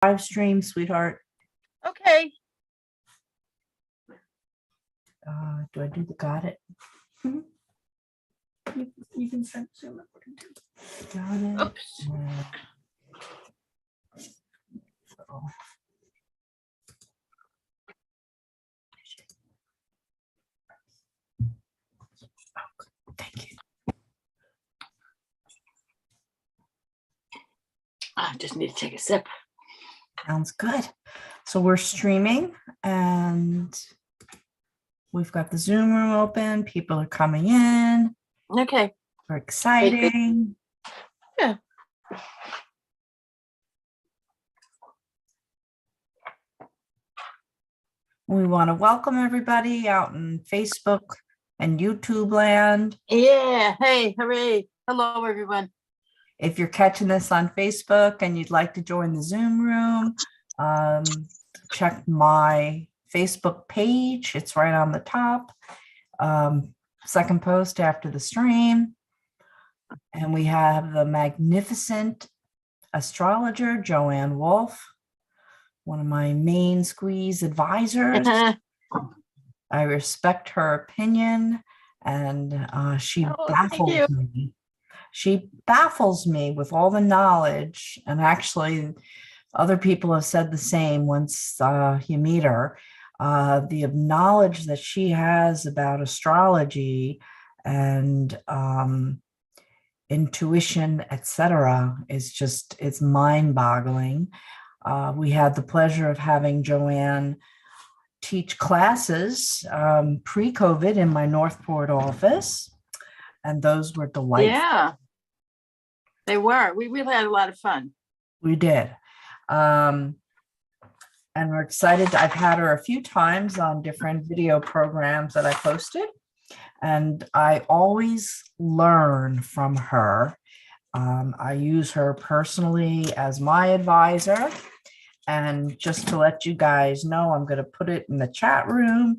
live stream, sweetheart. Okay. Do I do the got it? You can start Zoom. Got it. Oops. Oh. Thank you. I just need to take a sip. Sounds good. So we're streaming and we've got the Zoom room open. People are coming in. Okay. We're exciting. Yeah. We want to welcome everybody out in Facebook and YouTube land. Yeah. Hey, hooray. Hello, everyone. If you're catching this on Facebook and you'd like to join the Zoom room, check my Facebook page. It's right on the top. Second post after the stream. And we have the magnificent astrologer, Joann Wolff, one of my main squeeze advisors. I respect her opinion, and she baffles me. She baffles me with all the knowledge, and actually other people have said the same once you meet her. The knowledge that she has about astrology and intuition, etc., is just, it's mind-boggling. We had the pleasure of having Joann teach classes pre-COVID in my Northport office, and those were delightful. Yeah, they were. We really had a lot of fun. We did. And we're excited. I've had her a few times on different video programs that I posted, and I always learn from her. I use her personally as my advisor. And just to let you guys know, I'm going to put it in the chat room.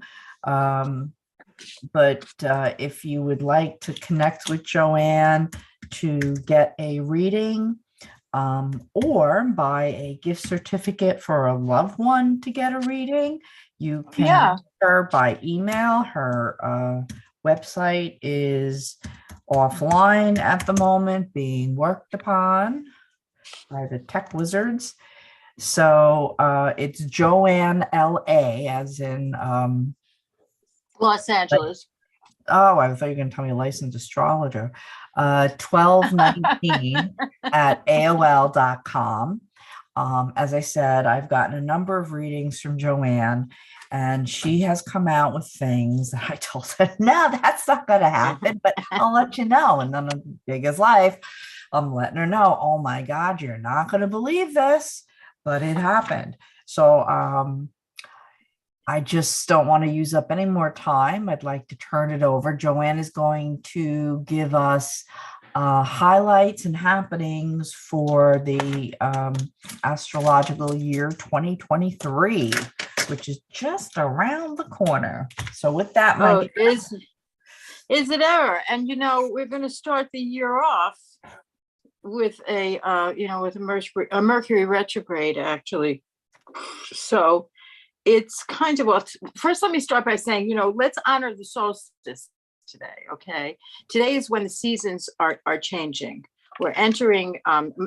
But if you would like to connect with Joann to get a reading or buy a gift certificate for a loved one to get a reading, you can reach her by email. Her website is offline at the moment, being worked upon by the tech wizards. So it's Joann LA, as in Los Angeles. Oh, I thought you were going to tell me licensed astrologer. 1219 at AOL.com. As I said, I've gotten a number of readings from Joann, and she has come out with things that I told her, no, that's not going to happen, but I'll let you know. And then big as life, I'm letting her know, oh my God, you're not going to believe this, but it happened. So I just don't want to use up any more time. I'd like to turn it over. Joann is going to give us highlights and happenings for the astrological year 2023, which is just around the corner. So with that, is it ever? And you know, we're going to start the year off with a with a Mercury retrograde, actually. So it's kind of, well, first let me start by saying, let's honor the solstice today, okay? Today is when the seasons are changing. We're entering,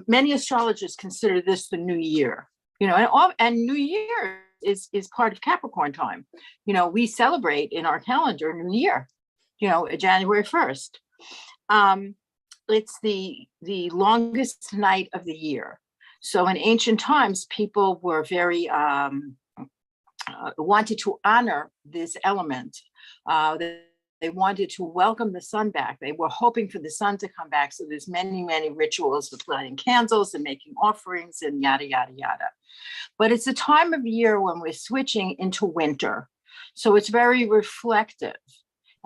many astrologers consider this the new year, and New Year is part of Capricorn time. We celebrate in our calendar New Year, January 1st. It's the longest night of the year. So in ancient times, people were very wanted to honor this element. They wanted to welcome the sun back. They were hoping for the sun to come back. So there's many, many rituals with lighting candles and making offerings and yada, yada, yada. But it's a time of year when we're switching into winter. So it's very reflective.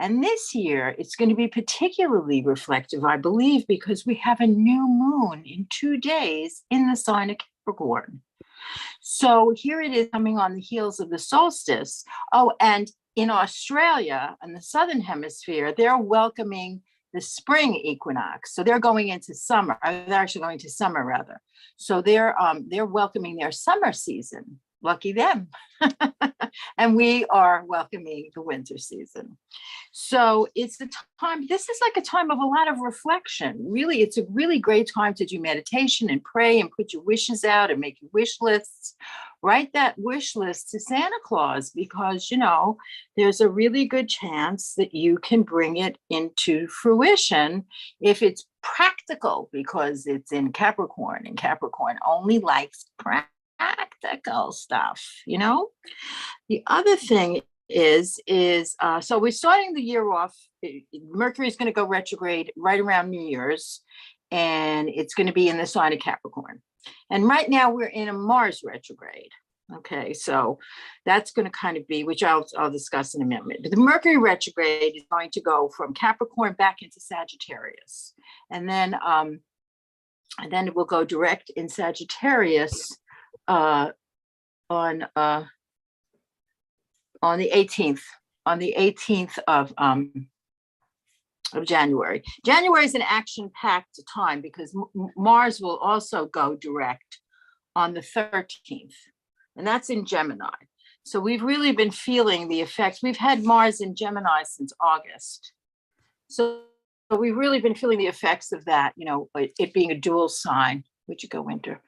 And this year, it's going to be particularly reflective, I believe, because we have a new moon in 2 days in the sign of Capricorn. So here it is coming on the heels of the solstice. Oh, and in Australia, in the Southern Hemisphere, they're welcoming the spring equinox. So they're going into summer. They're actually going to summer rather. So they're welcoming their summer season. Lucky them. And we are welcoming the winter season. So it's the time, this is like a time of a lot of reflection. Really, it's a really great time to do meditation and pray and put your wishes out and make your wish lists. Write that wish list to Santa Claus, because, there's a really good chance that you can bring it into fruition if it's practical, because it's in Capricorn, and Capricorn only likes practical stuff. The other thing is so we're starting the year off. Mercury is going to go retrograde right around New Year's, and it's going to be in the sign of Capricorn. And right now we're in a Mars retrograde. Okay, so that's going to kind of be, which I'll discuss in a minute. But the Mercury retrograde is going to go from Capricorn back into Sagittarius, and then it will go direct in Sagittarius on the 18th, of January. January is an action-packed time because Mars will also go direct on the 13th, and that's in Gemini. So we've really been feeling the effects. We've had Mars in Gemini since August. So we've really been feeling the effects of that, it being a dual sign. Where'd you go, Winter?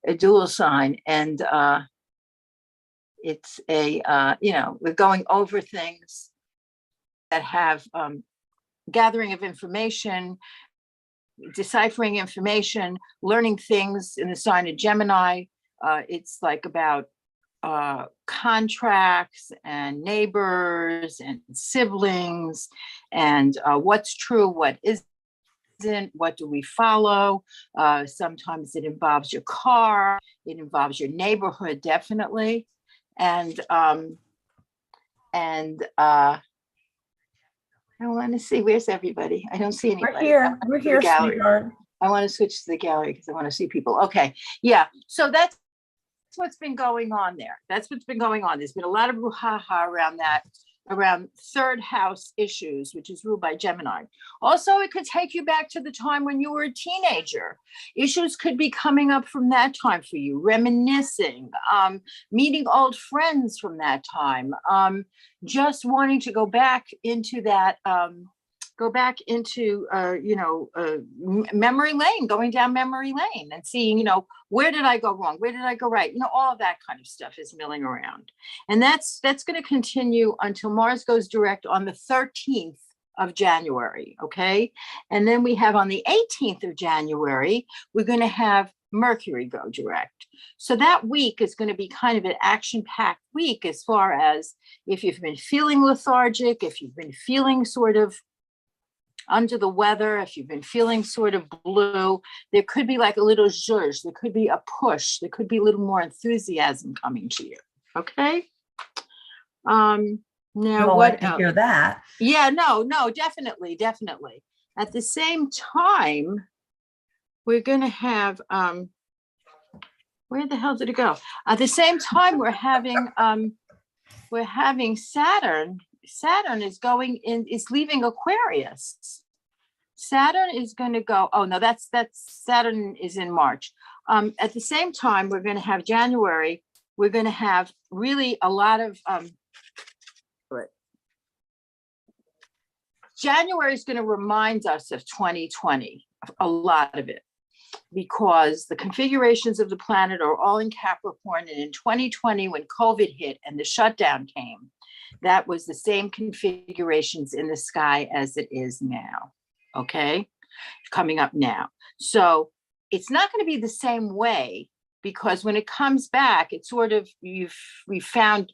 A dual sign. And it's we're going over things that have gathering of information, deciphering information, learning things in the sign of Gemini. It's like about contracts and neighbors and siblings and what's true, what isn't, what do we follow. Sometimes it involves your car, it involves your neighborhood, definitely. And I want to see, where's everybody? I don't see anybody. We're here, sweetheart. I want to switch to the gallery because I want to see people. Okay, yeah. So that's what's been going on there. That's what's been going on. There's been a lot of brouhaha around that, around third house issues, which is ruled by Gemini. Also, it could take you back to the time when you were a teenager. Issues could be coming up from that time for you, reminiscing, meeting old friends from that time, just wanting to go back into that, memory lane, going down memory lane and seeing, where did I go wrong? Where did I go right? All of that kind of stuff is milling around. And that's going to continue until Mars goes direct on the 13th of January. Okay. And then we have on the 18th of January, we're going to have Mercury go direct. So that week is going to be kind of an action-packed week, as far as if you've been feeling lethargic, if you've been feeling sort of under the weather, if you've been feeling sort of blue, there could be like a little zhuzh, there could be a push, there could be a little more enthusiasm coming to you. Okay. Now You'll what like to else? hear that. Yeah, no, definitely. At the same time, we're going to have, where the hell did it go? At the same time, we're having Saturn. Saturn is leaving Aquarius. Saturn is going to go, oh no, that's Saturn is in March. At the same time, we're going to have January. We're going to have really a lot of, January is going to remind us of 2020, a lot of it, because the configurations of the planet are all in Capricorn. And in 2020, when COVID hit and the shutdown came, that was the same configurations in the sky as it is now. Okay, coming up now. So it's not going to be the same way, because when it comes back, it's sort of, we found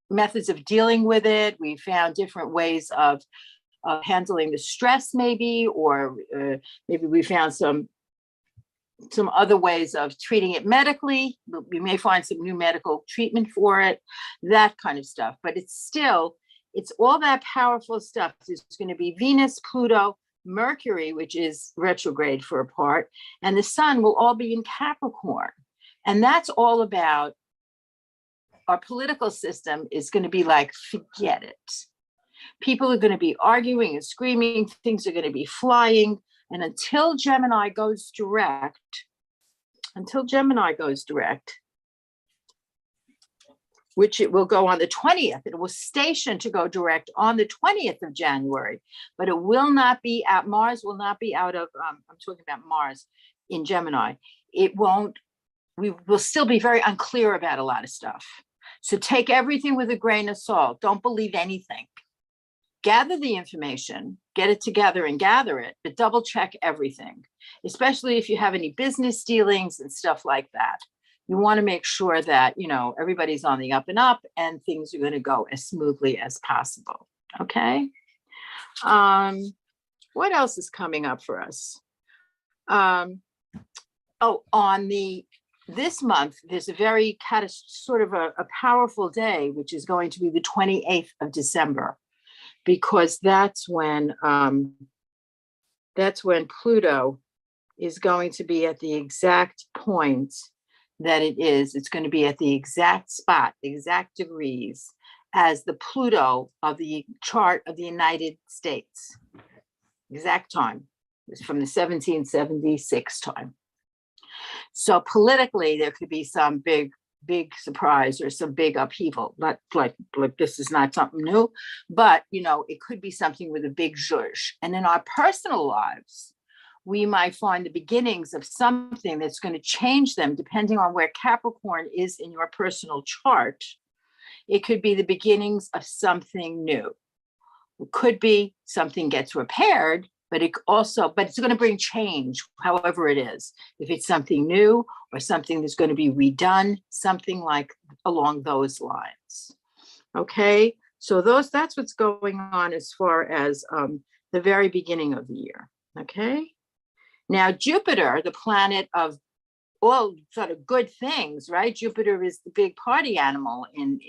methods of dealing with it. We found different ways of handling the stress, maybe, or maybe we found some other ways of treating it medically. We may find some new medical treatment for it, that kind of stuff. But it's all that powerful stuff. There's going to be Venus, Pluto, Mercury, which is retrograde for a part, and the sun will all be in Capricorn. And that's all about our political system is going to be like, forget it. People are going to be arguing and screaming. Things are going to be flying. And until Gemini goes direct, which it will go on the 20th, it will station to go direct on the 20th of January, but it will not be at Mars, will not be out of, I'm talking about Mars in Gemini. It won't, we will still be very unclear about a lot of stuff. So take everything with a grain of salt. Don't believe anything. Gather the information, get it together and gather it, but double check everything, especially if you have any business dealings and stuff like that. You want to make sure that, you know, everybody's on the up and up and things are going to go as smoothly as possible. Okay. What else is coming up for us? This month, there's a very sort of a powerful day, which is going to be the 28th of December, because that's when Pluto is going to be at the exact point that it is. It's going to be at the exact spot, exact degrees as the Pluto of the chart of the United States. Exact time. It's from the 1776 time. So politically, there could be some big surprise or some big upheaval. Not like this is not something new, but you know, it could be something with a big zhuzh. And in our personal lives, we might find the beginnings of something that's going to change them depending on where Capricorn is in your personal chart. It could be the beginnings of something new. It could be something gets repaired, but it's going to bring change, however it is. If it's something new or something that's going to be redone, something like along those lines. Okay, so that's what's going on as far as the very beginning of the year. Okay, now Jupiter, the planet of all sort of good things, right? Jupiter is the big party animal in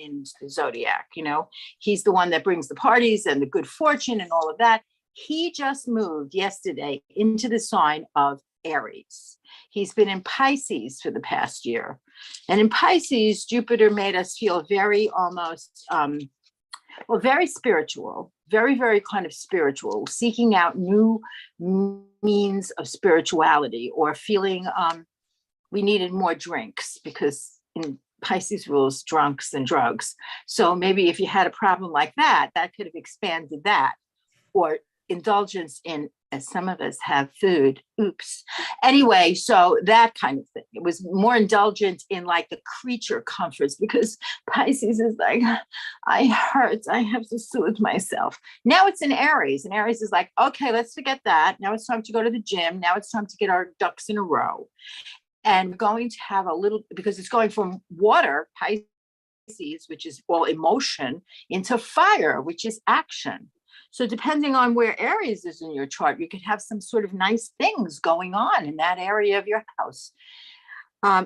the zodiac. You know, he's the one that brings the parties and the good fortune and all of that. He just moved yesterday into the sign of Aries. He's been in Pisces for the past year. And in Pisces, Jupiter made us feel very almost, very spiritual, very, very kind of spiritual, seeking out new means of spirituality, or feeling we needed more drinks, because in Pisces rules drunks and drugs. So maybe if you had a problem like that, that could have expanded that, or indulgence in, as some of us have, food. Oops. Anyway, so that kind of thing. It was more indulgent in like the creature comforts, because Pisces is like, I hurt, I have to soothe myself. Now it's in Aries, and Aries is like, okay, let's forget that. Now it's time to go to the gym. Now it's time to get our ducks in a row. And we're going to have a little, because it's going from water, Pisces, which is all emotion, into fire, which is action. So depending on where Aries is in your chart, you could have some sort of nice things going on in that area of your house.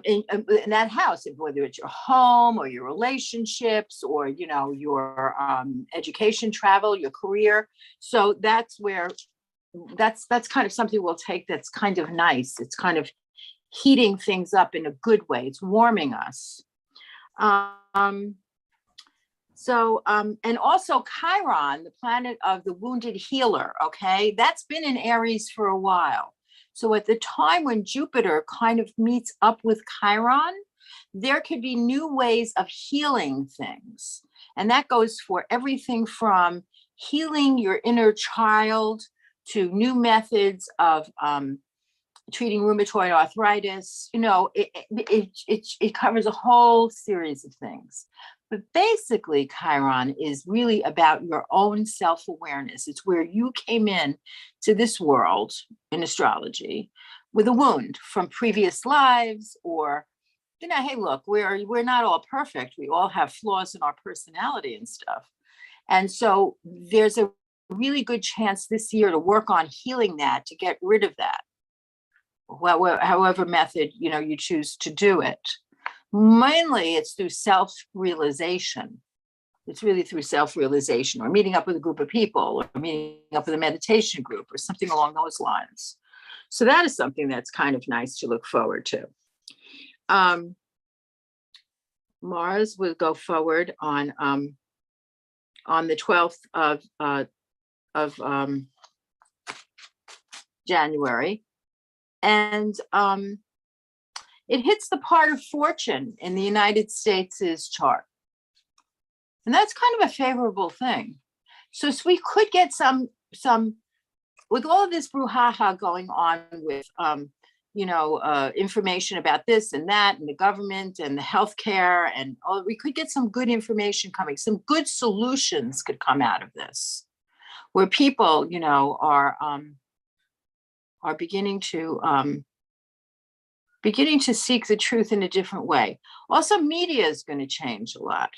In that house, whether it's your home or your relationships, or, you know, your education, travel, your career. So that's where, that's kind of something we'll take that's kind of nice. It's kind of heating things up in a good way. It's warming us. And also Chiron, the planet of the wounded healer, okay, that's been in Aries for a while. So at the time when Jupiter kind of meets up with Chiron, there could be new ways of healing things. And that goes for everything from healing your inner child to new methods of treating rheumatoid arthritis. You know, it covers a whole series of things. But basically, Chiron is really about your own self-awareness. It's where you came in to this world in astrology with a wound from previous lives, or, you know, hey, look, we're not all perfect. We all have flaws in our personality and stuff. And so there's a really good chance this year to work on healing that, to get rid of that. Well, however method, you know, you choose to do it. Mainly it's through self-realization. It's really through self-realization, or meeting up with a group of people, or meeting up with a meditation group, or something along those lines. So that is something that's kind of nice to look forward to. Mars will go forward on on the 12th of January. And it hits the part of fortune in the United States' chart. And that's kind of a favorable thing. So we could get some, with all of this brouhaha going on with, information about this and that and the government and the healthcare and all, we could get some good information coming. Some good solutions could come out of this, where people, are beginning to seek the truth in a different way. Also, media is going to change a lot.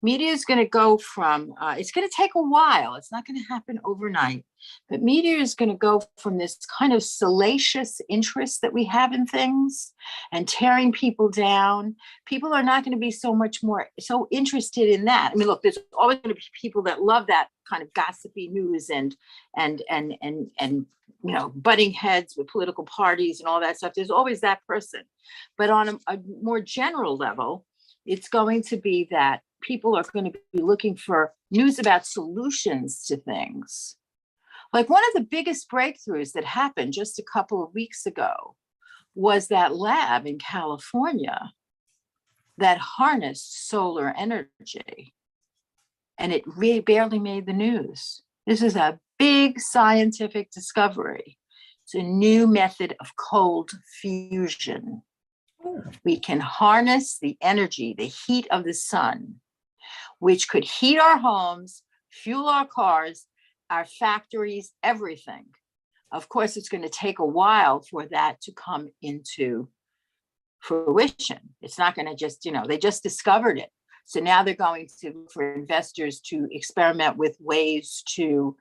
Media is going to go from, it's going to take a while. It's not going to happen overnight. But media is going to go from this kind of salacious interest that we have in things and tearing people down. People are not going to be so interested in that. I mean, look, there's always going to be people that love that kind of gossipy news and butting heads with political parties and all that stuff. There's always that person. But on a more general level, it's going to be that people are going to be looking for news about solutions to things. Like one of the biggest breakthroughs that happened just a couple of weeks ago was that lab in California that harnessed solar energy. And it really barely made the news. This is a big scientific discovery. It's a new method of cold fusion. We can harness the energy, the heat of the sun, which could heat our homes, fuel our cars, our factories, everything. Of course, it's going to take a while for that to come into fruition. It's not going to just, they just discovered it. So now they're going to look for investors to experiment with ways to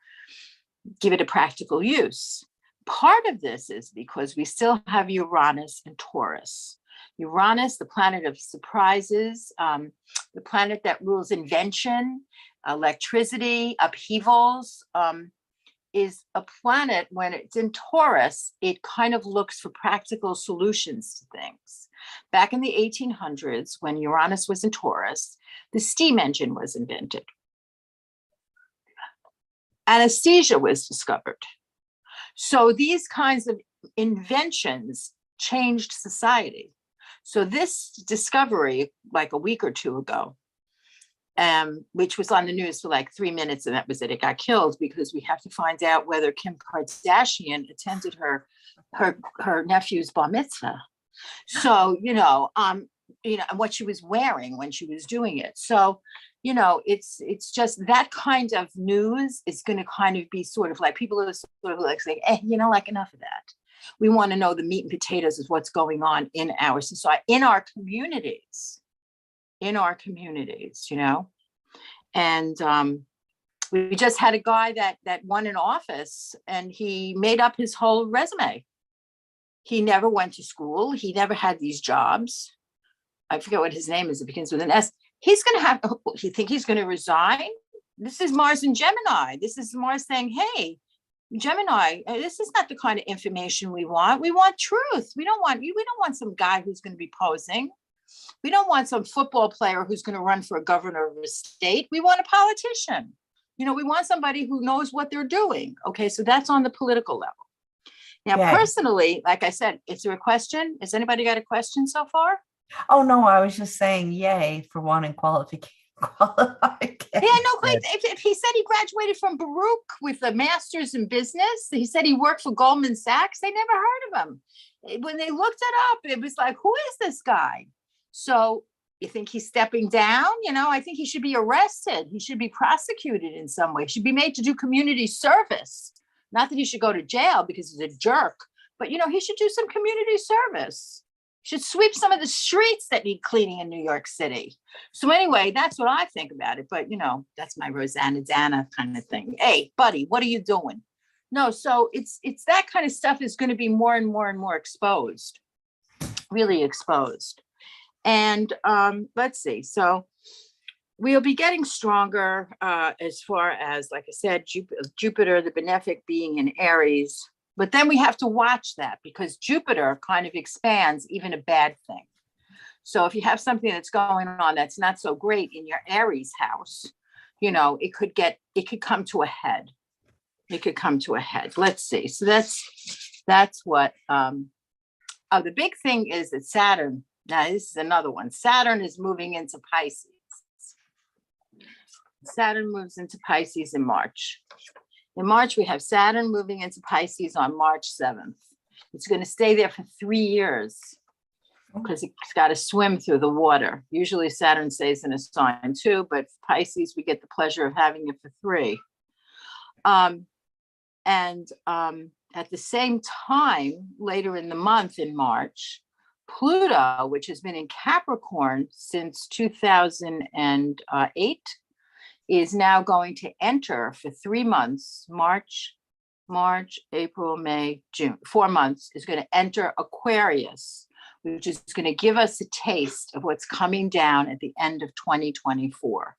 give it a practical use. Part of this is because we still have Uranus and Taurus. Uranus, the planet of surprises, the planet that rules invention, electricity, upheavals, is a planet, when it's in Taurus, it kind of looks for practical solutions to things. Back in the 1800s, when Uranus was in Taurus, the steam engine was invented. Anesthesia was discovered. So these kinds of inventions changed society. So this discovery, like a week or two ago, which was on the news for like 3 minutes, and that was it. It got killed because we have to find out whether Kim Kardashian attended her nephew's bar mitzvah. So, and what she was wearing when she was doing it. So, it's just that kind of news is going to kind of be sort of like, people are sort of like saying, like enough of that. We want to know the meat and potatoes of what's going on in our society, in our communities, And we just had a guy that won an office, and he made up his whole resume. He never went to school. He never had these jobs. I forget what his name is. It begins with an S. He's going to have, you think he's going to resign? This is Mars and Gemini. This is Mars saying, hey, Gemini, this is not the kind of information we want. We want truth. We don't want some guy who's going to be posing. We don't want some football player who's going to run for a governor of a state. We want a politician. We want somebody who knows what they're doing. Okay, so that's on the political level. Now, personally, like I said, is there a question? Has anybody got a question so far? Oh, no, I was just saying yay for wanting qualification. Yeah, no, if he said he graduated from Brook with a master's in business. He said he worked for Goldman Sachs. They never heard of him. When they looked it up, it was like, who is this guy? So you think he's stepping down? I think he should be arrested. He should be prosecuted in some way. He should be made to do community service. Not that he should go to jail because he's a jerk, but, he should do some community service. Should sweep some of the streets that need cleaning in New York City. So anyway, that's what I think about it. But, that's my Rosanna Dana kind of thing. Hey, buddy, what are you doing? No, so it's that kind of stuff is going to be more and more and more exposed, really exposed. And let's see. So we'll be getting stronger as far as, like I said, Jupiter, the benefic being in Aries. But then we have to watch that because Jupiter kind of expands even a bad thing. So if you have something that's going on that's not so great in your Aries house, it could come to a head. It could come to a head. Let's see. So that's what, the big thing is that Saturn, now this is another one. Saturn is moving into Pisces. Saturn moves into Pisces in March. In March, we have Saturn moving into Pisces on March 7th. It's going to stay there for 3 years because it's got to swim through the water. Usually Saturn stays in a sign 2, but Pisces, we get the pleasure of having it for 3. At the same time, later in the month in March, Pluto, which has been in Capricorn since 2008, is now going to enter for 3 months, March, April, May, June, 4 months, is going to enter Aquarius, which is going to give us a taste of what's coming down at the end of 2024.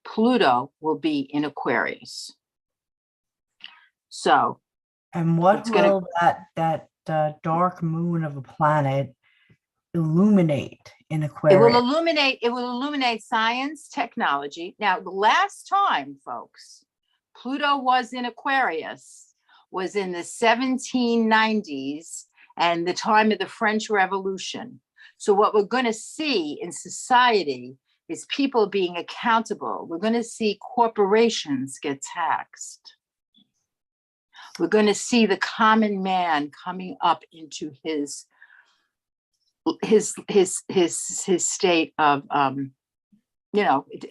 Pluto will be in Aquarius. So, and what will that dark moon of a planet illuminate in Aquarius? It will illuminate science, technology. Now, the last time, folks, Pluto was in Aquarius was in the 1790s and the time of the French Revolution. So what we're going to see in society is people being accountable. We're going to see corporations get taxed. We're going to see the common man coming up into his state of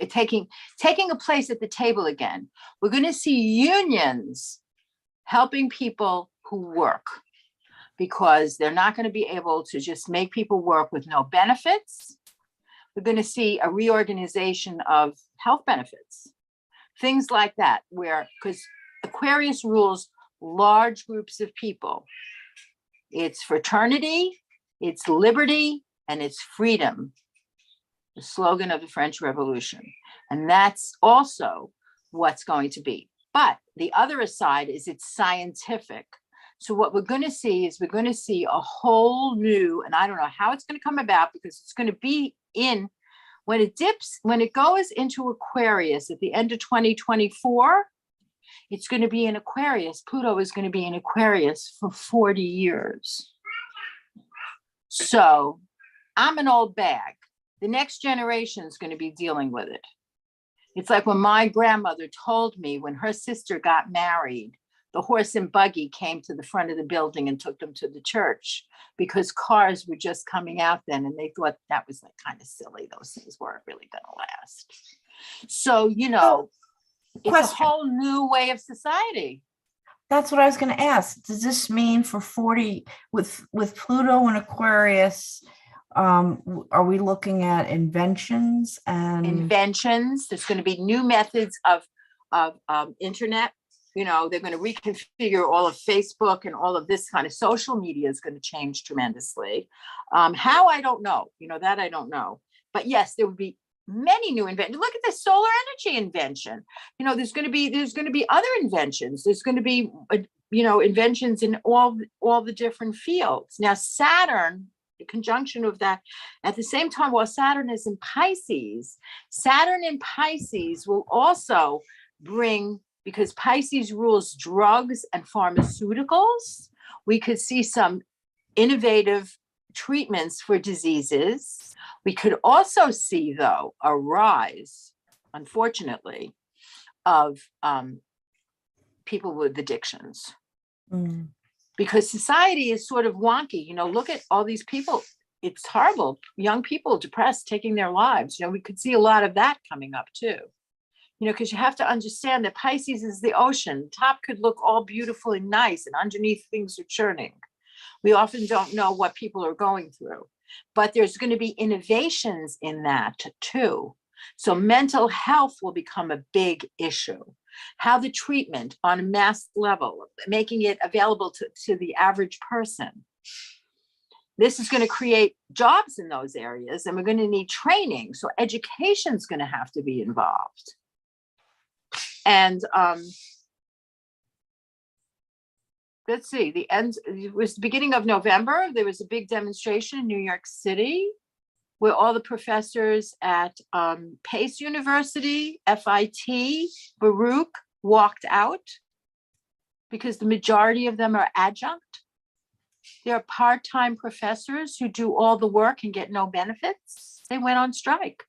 taking a place at the table again. We're going to see unions helping people who work, because they're not going to be able to just make people work with no benefits. We're going to see a reorganization of health benefits, things like that, because Aquarius rules large groups of people. It's fraternity, it's liberty, and it's freedom, the slogan of the French Revolution. And that's also what's going to be. But the other side is it's scientific. So what we're going to see is we're going to see a whole new, and I don't know how it's going to come about, because it's going to be when it goes into Aquarius at the end of 2024, it's going to be in Aquarius. Pluto is going to be in Aquarius for 40 years. So I'm an old bag. The next generation is going to be dealing with it. It's like when my grandmother told me when her sister got married, the horse and buggy came to the front of the building and took them to the church, because cars were just coming out then, and they thought that was like kind of silly. Those things weren't really going to last. So, it's a whole new way of society. That's what I was going to ask. Does this mean for 40 with Pluto and Aquarius? Are we looking at inventions? There's going to be new methods of internet. They're going to reconfigure all of Facebook, and all of this kind of social media is going to change tremendously. How, I don't know. That I don't know. But yes, there would be many new inventions. Look at the solar energy invention. There's going to be other inventions. There's going to be inventions in all the different fields. Now Saturn, the conjunction of that, at the same time, while Saturn is in Pisces, Saturn in Pisces will also bring, because Pisces rules drugs and pharmaceuticals, we could see some innovative treatments for diseases. We could also see, though, a rise, unfortunately, of people with addictions. Because society is sort of wonky. Look at all these people. It's horrible. Young people depressed, taking their lives. We could see a lot of that coming up too. Because you have to understand that Pisces is the ocean. Top could look all beautiful and nice, and underneath things are churning. We often don't know what people are going through, but there's going to be innovations in that too. So mental health will become a big issue. How the treatment on a mass level, making it available to the average person. This is going to create jobs in those areas, and we're going to need training. So education is going to have to be involved. And let's see, it was the beginning of November. There was a big demonstration in New York City where all the professors at Pace University, FIT, Baruch walked out because the majority of them are adjunct. They're part-time professors who do all the work and get no benefits. They went on strike.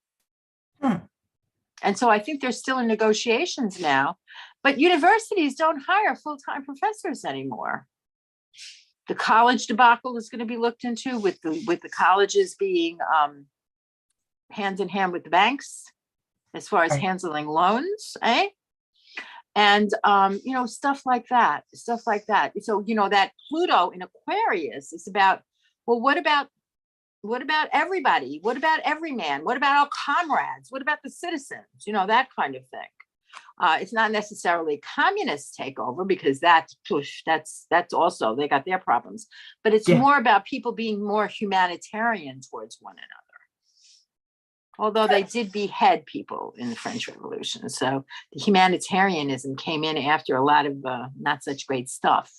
And so I think they're still in negotiations now, but universities don't hire full-time professors anymore. The college debacle is going to be looked into with the colleges being hand in hand with the banks as far as Right. handling loans, eh? And stuff like that. So that Pluto in Aquarius is about, well, what about everybody? What about every man? What about our comrades? What about the citizens? That kind of thing. It's not necessarily a communist takeover, because that's also, they got their problems, but it's more about people being more humanitarian towards one another. Although they did behead people in the French Revolution. So the humanitarianism came in after a lot of not such great stuff,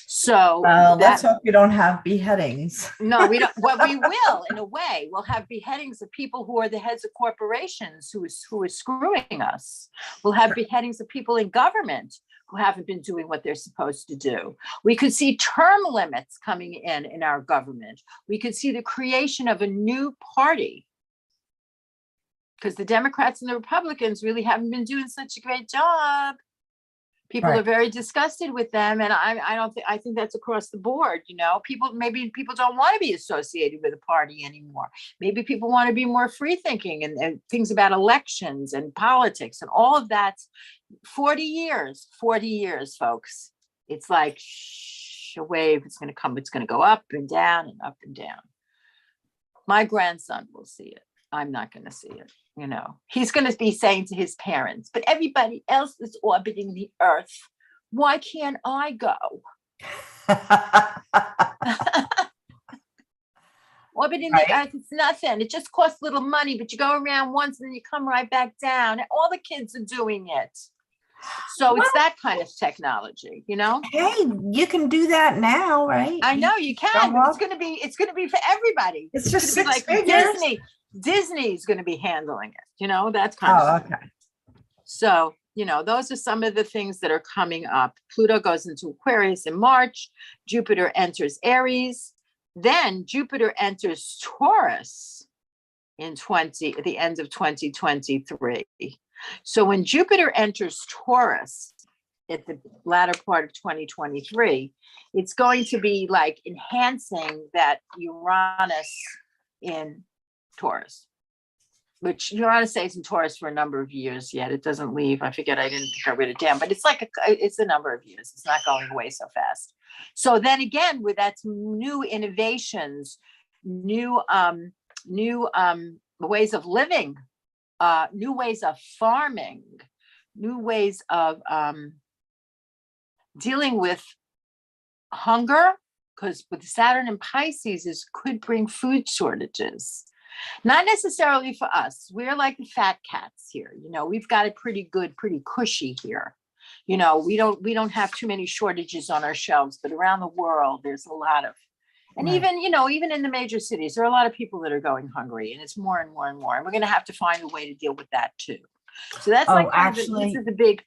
So let's hope you don't have beheadings. No, we don't. Well, we will, in a way. We'll have beheadings of people who are the heads of corporations who are screwing us. We'll have beheadings of people in government who haven't been doing what they're supposed to do. We could see term limits coming in our government. We could see the creation of a new party, because the Democrats and the Republicans really haven't been doing such a great job. People are very disgusted with them, and I think that's across the board. Maybe people don't want to be associated with a party anymore. Maybe people want to be more free thinking and things about elections and politics and all of that. 40 years, folks. It's like a wave. It's going to come. It's going to go up and down and up and down. My grandson will see it. I'm not going to see it. He's going to be saying to his parents, but everybody else is orbiting the earth. Why can't I go? Orbiting the earth, it's nothing. It just costs little money, but you go around once and then you come right back down. And all the kids are doing it. So it's that kind of technology, Hey, you can do that now, right? I know you can, but it's going to be for everybody. It's just gonna be like figures. Disney's going to be handling it, that's kind of okay. So, those are some of the things that are coming up. Pluto goes into Aquarius in March. Jupiter enters Aries. Then Jupiter enters Taurus at the end of 2023. So when Jupiter enters Taurus at the latter part of 2023, it's going to be like enhancing that Uranus in Taurus, which Uranus stays in Taurus for a number of years yet. It doesn't leave. I forget, I didn't think I wrote it down, but it's a number of years. It's not going away so fast. So then again, with that new innovations, new ways of living, new ways of farming, new ways of dealing with hunger, because with Saturn and Pisces could bring food shortages. Not necessarily for us. We're like the fat cats here. We've got it pretty good, pretty cushy here. We don't have too many shortages on our shelves, but around the world, there's a lot of, and even in the major cities, there are a lot of people that are going hungry, and it's more and more and more. And we're going to have to find a way to deal with that too. So that's this is the big.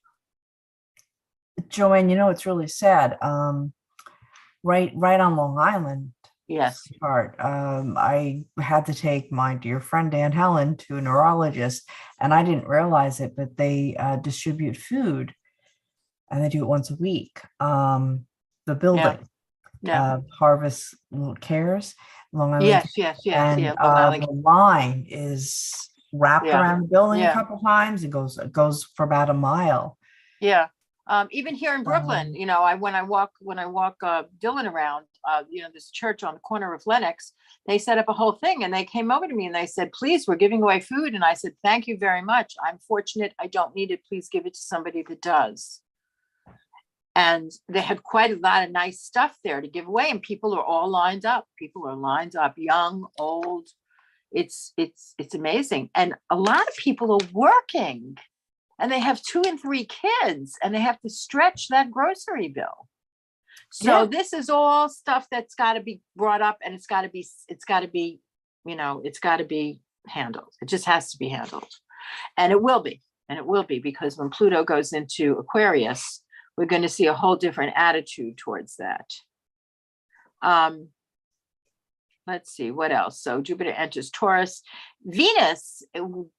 Joann, it's really sad. Right on Long Island. Yes. I had to take my dear friend Aunt Helen to a neurologist, and I didn't realize it, but they distribute food, and they do it once a week. The building, Harvest Cares, Long Island. Yes. And the line is wrapped around the building a couple times. It goes for about a mile. Yeah. Even here in Brooklyn, when I walk Dylan around, this church on the corner of Lenox, they set up a whole thing, and they came over to me and they said, please, we're giving away food. And I said, thank you very much. I'm fortunate. I don't need it. Please give it to somebody that does. And they had quite a lot of nice stuff there to give away. And people are all lined up. People are lined up, young, old. It's amazing. And a lot of people are working. And they have 2 and 3 kids, and they have to stretch that grocery bill. So this is all stuff that's got to be brought up, and it's got to be it's got to be handled. It just has to be handled. And it will be. And it will be, because when Pluto goes into Aquarius, we're going to see a whole different attitude towards that. Let's see what else. So Jupiter enters Taurus. Venus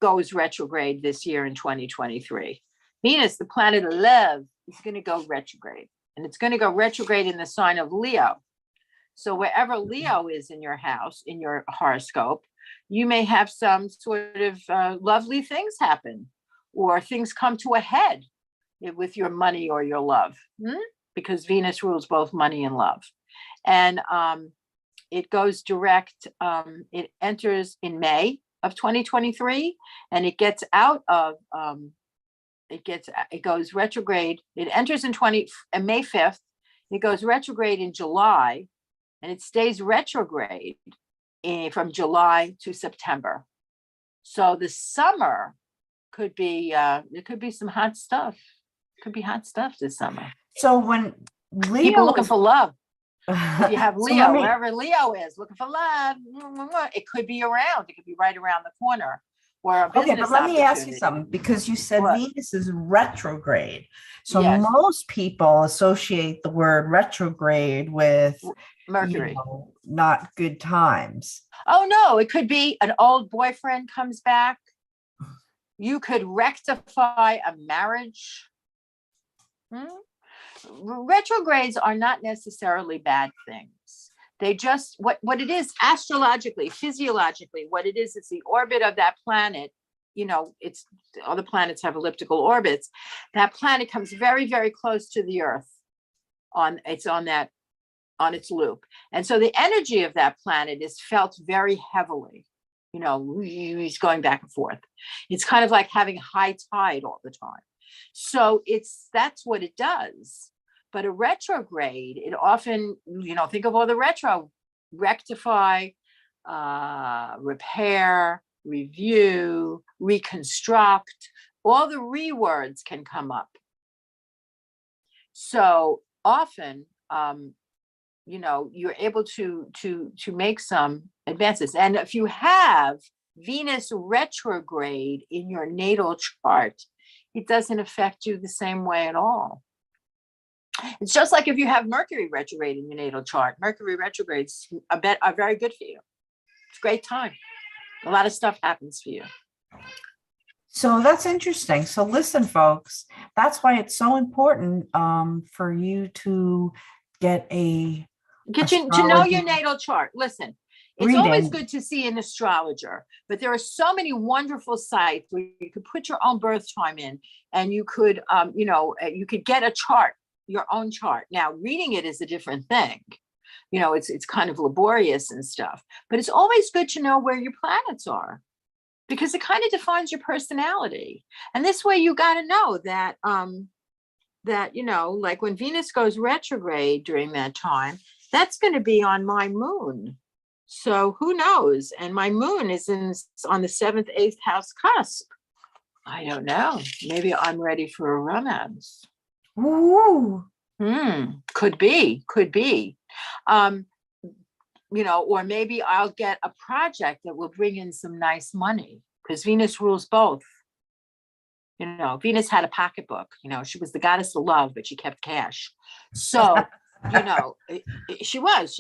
goes retrograde this year in 2023. Venus, the planet of love, is going to go retrograde. And it's going to go retrograde in the sign of Leo. So wherever Leo is in your house, in your horoscope, you may have some sort of lovely things happen, or things come to a head with your money or your love, because Venus rules both money and love. And it goes direct, it enters in May of 2023, and it gets out of, it goes retrograde. It enters in May 5th. It goes retrograde in July, and it stays retrograde from July to September. So the summer could be, there could be some hot stuff. Could be hot stuff this summer. So when Leo people looking for love, if you have Leo, so wherever Leo is looking for love, it could be around. It could be right around the corner. Or okay, but let me ask you something, because you said What? Venus is retrograde. So Yes. most people associate the word retrograde with Mercury. Not good times. Oh no, it could be an old boyfriend comes back. You could rectify a marriage. Retrogrades are not necessarily bad things. They just, what it is astrologically, physiologically, what it is the orbit of that planet. It's all the planets have elliptical orbits. That planet comes very, very close to the Earth on its loop. And so the energy of that planet is felt very heavily. He's going back and forth. It's kind of like having high tide all the time. So that's what it does. But a retrograde, it often, think of all the rectify, repair, review, reconstruct, all the words can come up. So often, you're able to make some advances. And if you have Venus retrograde in your natal chart, it doesn't affect you the same way at all. It's just like if you have Mercury retrograde in your natal chart. Mercury retrogrades are very good for you. It's a great time. A lot of stuff happens for you. So that's interesting. So listen, folks, that's why it's so important for you to get to know your natal chart. Listen, it's always reading. good to see an astrologer, but there are so many wonderful sites where you could put your own birth time in, and you could, you could get a chart, your own chart. Now, reading it is a different thing. It's kind of laborious and stuff, but it's always good to know where your planets are, because it kind of defines your personality. And this way you got to know that, like when Venus goes retrograde during that time, that's going to be on my moon. So who knows? And my moon is on the 7th, 8th house cusp. I don't know. Maybe I'm ready for a romance. Ooh. Could be. Or maybe I'll get a project that will bring in some nice money, because Venus rules both. Venus had a pocketbook. She was the goddess of love, but she kept cash. So, she rules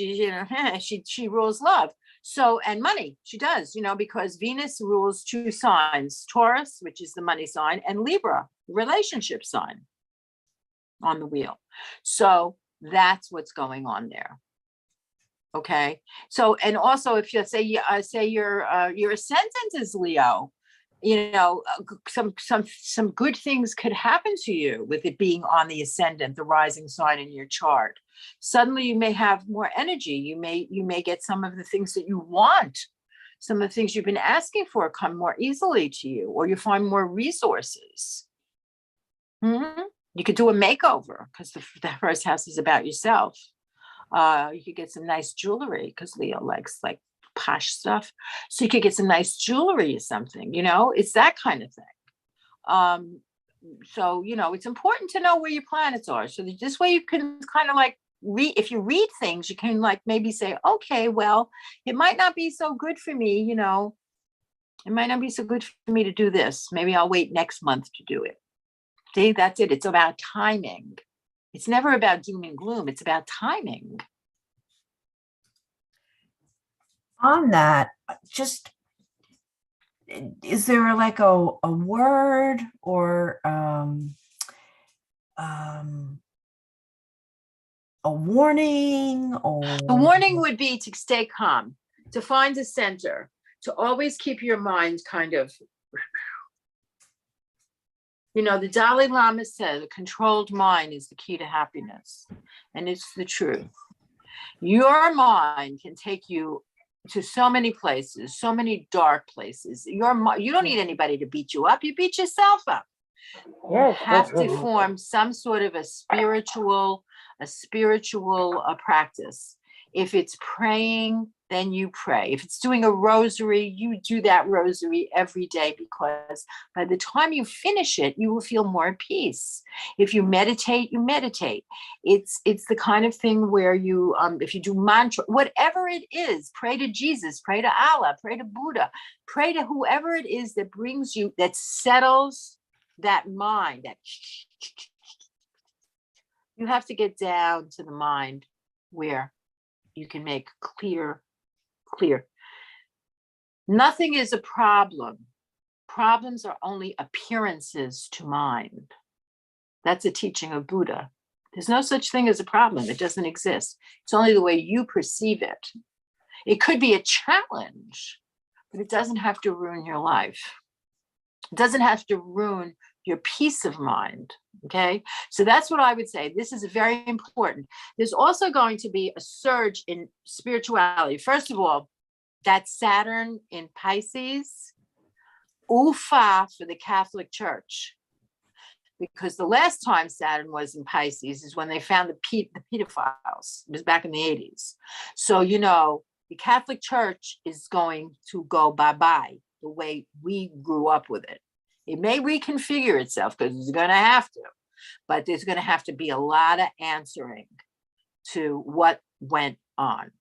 love. So, and money, she does, because Venus rules two signs, Taurus, which is the money sign, and Libra, the relationship sign on the wheel. So that's what's going on there. Okay. So, and also if you say your ascendant is Leo, some good things could happen to you with it being on the ascendant, the rising sign in your chart. Suddenly you may have more energy. You may get some of the things that you want. Some of the things you've been asking for come more easily to you, or you find more resources. You could do a makeover, because the first house is about yourself. You could get some nice jewelry, because Leo likes like posh stuff. So you could get some nice jewelry or something, it's that kind of thing. So, it's important to know where your planets are. So this way you can kind of like if you read things, you can like maybe say, okay, well, it might not be so good for me, you know, it might not be so good for me to do this. Maybe I'll wait next month to do it. See, that's it. It's about timing. It's never about doom and gloom. It's about timing. On that, just is there like a word or a warning or The warning would be to stay calm, to find a center, to always keep your mind kind of, you know, the Dalai Lama said a controlled mind is the key to happiness. And it's the truth. Your mind can take you to so many places, so many dark places. You don't need anybody to beat you up. You beat yourself up. You have to form some sort of a spiritual practice. If it's praying, then you pray. If it's doing a rosary, you do that rosary every day, because by the time you finish it, you will feel more at peace. If you meditate, you meditate. It's the kind of thing where you, if you do mantra, whatever it is, pray to Jesus, pray to Allah, pray to Buddha, pray to whoever it is that brings you, that settles that mind, that you have to get down to the mind where you can make clear. Nothing is a problem. Problems are only appearances to mind. That's a teaching of Buddha. There's no such thing as a problem. It doesn't exist. It's only the way you perceive it. It could be a challenge, but it doesn't have to ruin your life. It doesn't have to ruin your peace of mind. Okay. So that's what I would say. This is very important. There's also going to be a surge in spirituality. First of all, that Saturn in Pisces, Ufa for the Catholic Church. Because the last time Saturn was in Pisces is when they found the pedophiles. It was back in the 80s. So, you know, the Catholic Church is going to go bye-bye the way we grew up with it. It may reconfigure itself because it's going to have to, but there's going to have to be a lot of answering to what went on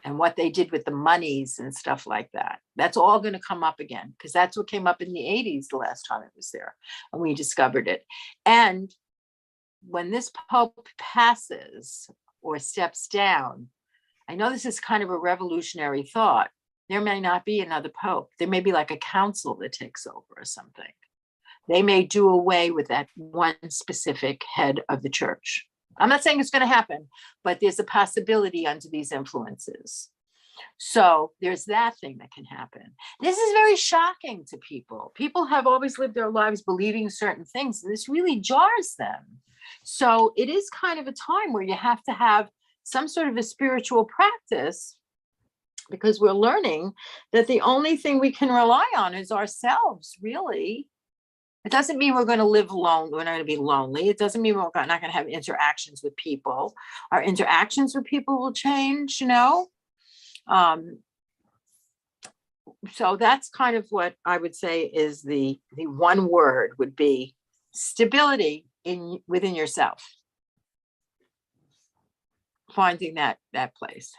and what they did with the monies and stuff like that. That's all going to come up again, because that's what came up in the 80s the last time it was there, and we discovered it. And when this Pope passes or steps down, I know this is kind of a revolutionary thought. There may not be another Pope. There may be like a council that takes over or something. They may do away with that one specific head of the church. I'm not saying it's going to happen, but there's a possibility under these influences. So there's that thing that can happen. This is very shocking to people. People have always lived their lives believing certain things, and this really jars them. So it is kind of a time where you have to have some sort of a spiritual practice, because we're learning that the only thing we can rely on is ourselves, really. It doesn't mean we're going to live alone. We're not going to be lonely. It doesn't mean we're not going to have interactions with people. Our interactions with people will change, you know. So that's kind of what I would say is the one word would be stability within yourself. Finding that place.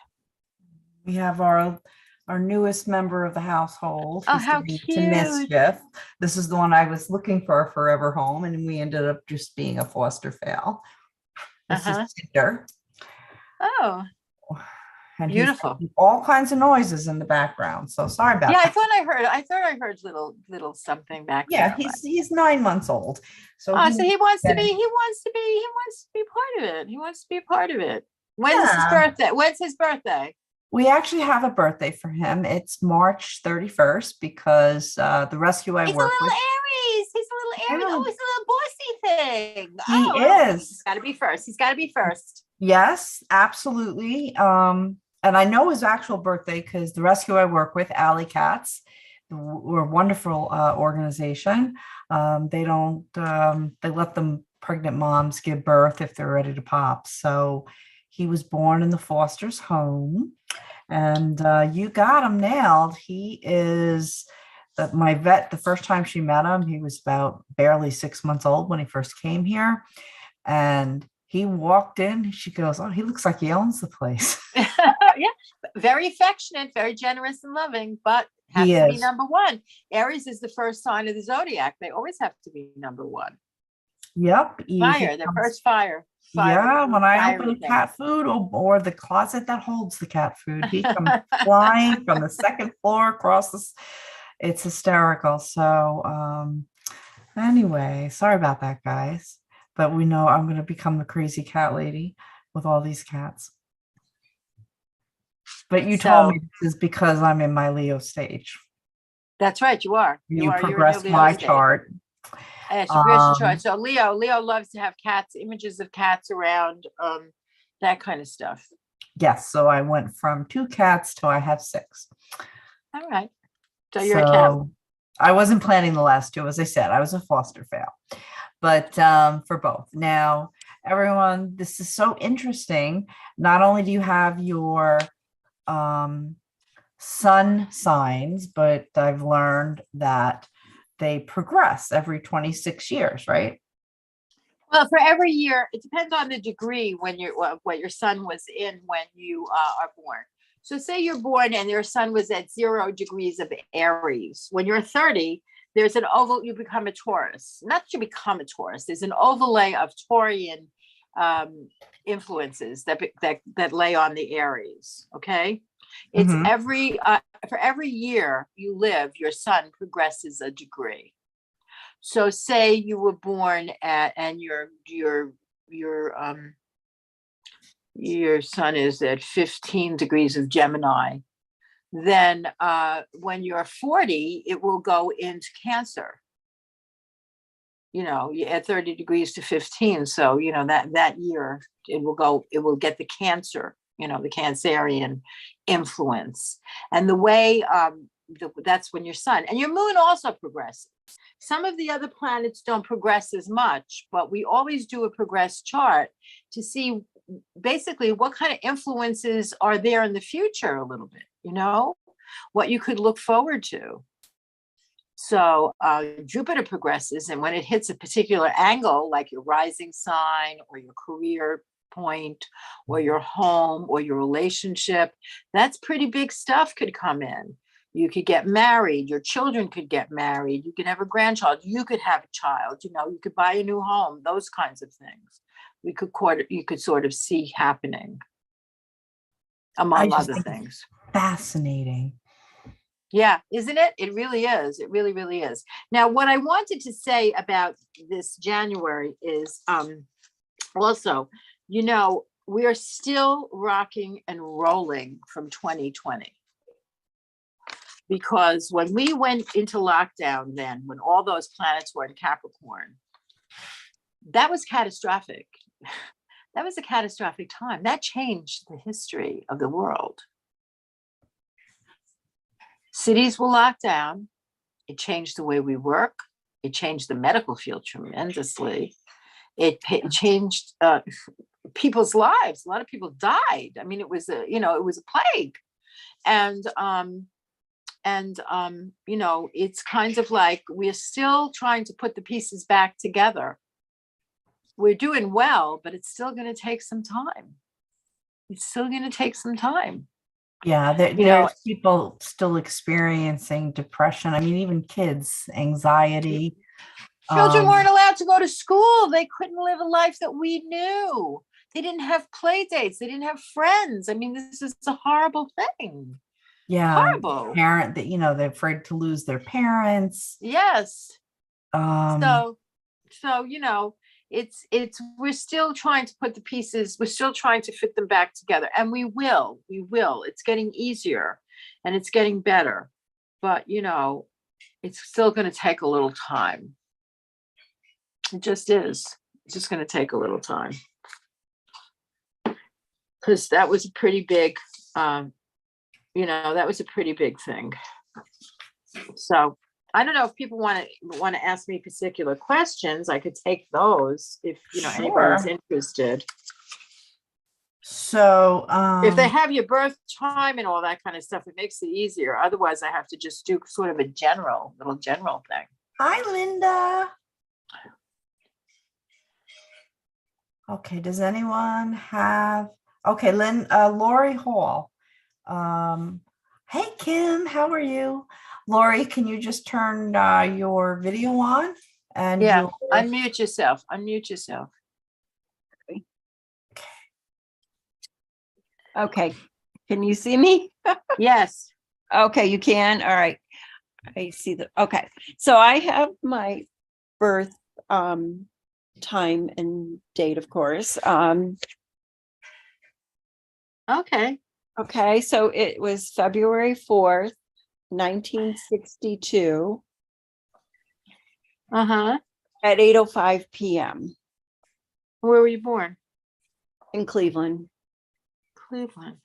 We have our newest member of the household. Oh, He's how to cute. Mischief. This is the one I was looking for a forever home, and we ended up just being a foster fail. This is Cinder. Oh, and beautiful. He's all kinds of noises in the background. So sorry about that. I thought I heard little something back there. Yeah, he's 9 months old. So so he wants to be part of it. He wants to be a part of it. When's his birthday? When's his birthday? We actually have a birthday for him. It's March 31st, because the rescue I work with. Aries. He's a little Aries. Oh, he's a little bossy thing. He is. He's got to be first. He's got to be first. Yes, absolutely. And I know his actual birthday because the rescue I work with, Alley Cats, we're a wonderful organization. They let them pregnant moms give birth if they're ready to pop. So he was born in the foster's home, and you got him nailed. He is my vet. The first time she met him, he was about barely 6 months old when he first came here, and he walked in, she goes, oh, he looks like he owns the place. Yeah, very affectionate, very generous and loving, but has He to be is. number one. Aries is the first sign of the zodiac. They always have to be number one. Yep. He Fire, their comes. first fire. Yeah, when I open Fiery the thing. cat food or the closet that holds the cat food, he comes flying from the second floor across this. It's hysterical. So anyway, sorry about that, guys. But we know I'm going to become the crazy cat lady with all these cats. But you told me So this is because I'm in my Leo stage. that's right, you are. You You're in your progressed Leo my state. chart. Yes, your progression chart. Um, So Leo loves to have cats, images of cats around, that kind of stuff. yes, so I went from 2 cats to I have 6. All right. So you're a cat. So I wasn't planning the last 2, as I said, I was a foster fail. But for both. Now, everyone, this is so interesting. Not only do you have your sun signs, but I've learned that they progress every 26 years, right? Well, for every year, it depends on the degree when what your sun was in when you are born. So say you're born and your sun was at 0 degrees of Aries. When you're 30, there's an oval, you become a Taurus. Not that you become a Taurus, there's an overlay of Taurian influences that lay on the Aries. Okay. It's Mhm. for every year you live, your sun progresses a degree. So say you were born at, and your sun is at 15 degrees of Gemini, then when you're 40, it will go into Cancer. You know, you add 30 degrees to 15. So, you know, that year it will get the Cancer, you know, the Cancerian influence. And the way that's when your sun and your moon also progresses. Some of the other planets don't progress as much, but we always do a progress chart to see basically what kind of influences are there in the future a little bit, you know, what you could look forward to. So Jupiter progresses, and when it hits a particular angle, like your rising sign or your career point or your home or your relationship, that's pretty big stuff could come in. You could get married, your children could get married, you could have a grandchild, you could have a child, you know, you could buy a new home, those kinds of things. You could sort of see happening, I among just other think it's things. fascinating. Yeah, isn't it? It really is. It really, really is. Now, what I wanted to say about this January is also, you know, we are still rocking and rolling from 2020. Because when we went into lockdown, then when all those planets were in Capricorn, that was catastrophic. That was a catastrophic time. That changed the history of the world. Cities were locked down. It changed the way we work. It changed the medical field tremendously. It changed people's lives. A lot of people died. I mean, it was a plague. And you know, it's kind of like we're still trying to put the pieces back together. We're doing well, but it's still going to take some time. It's still going to take some time. Yeah, You know, there's people still experiencing depression. I mean, even kids, anxiety. children Um, weren't allowed to go to school. They couldn't live a life that we knew. They didn't have play dates. They didn't have friends. I mean, this is a horrible thing. yeah, Horrible. parent that, they're afraid to lose their parents. Yes. Um, So you know, it's we're still trying to put the pieces, we're still trying to fit them back together, and we will. It's getting easier and it's getting better, but you know, it's still going to take a little time. It just is. It's just going to take a little time, because that was a pretty big that was a pretty big thing. So I don't know if people want to ask me particular questions. I could take those if anybody's sure. interested. So, If they have your birth time and all that kind of stuff, it makes it easier. Otherwise, I have to just do sort of a little general thing. hi, Linda. Okay, does anyone have, okay, Lori Hall. Hey, Kim, how are you? Lori, can you just turn your video on and Yeah, your, unmute yourself. Unmute yourself. Okay, can you see me? Yes. Okay, you can. All right. I see the, okay. So I have my birth time and date, of course. Okay. Okay, so it was February 4th, 1962 Uh-huh. at 8:05 p.m. Where were you born? in Cleveland. Cleveland.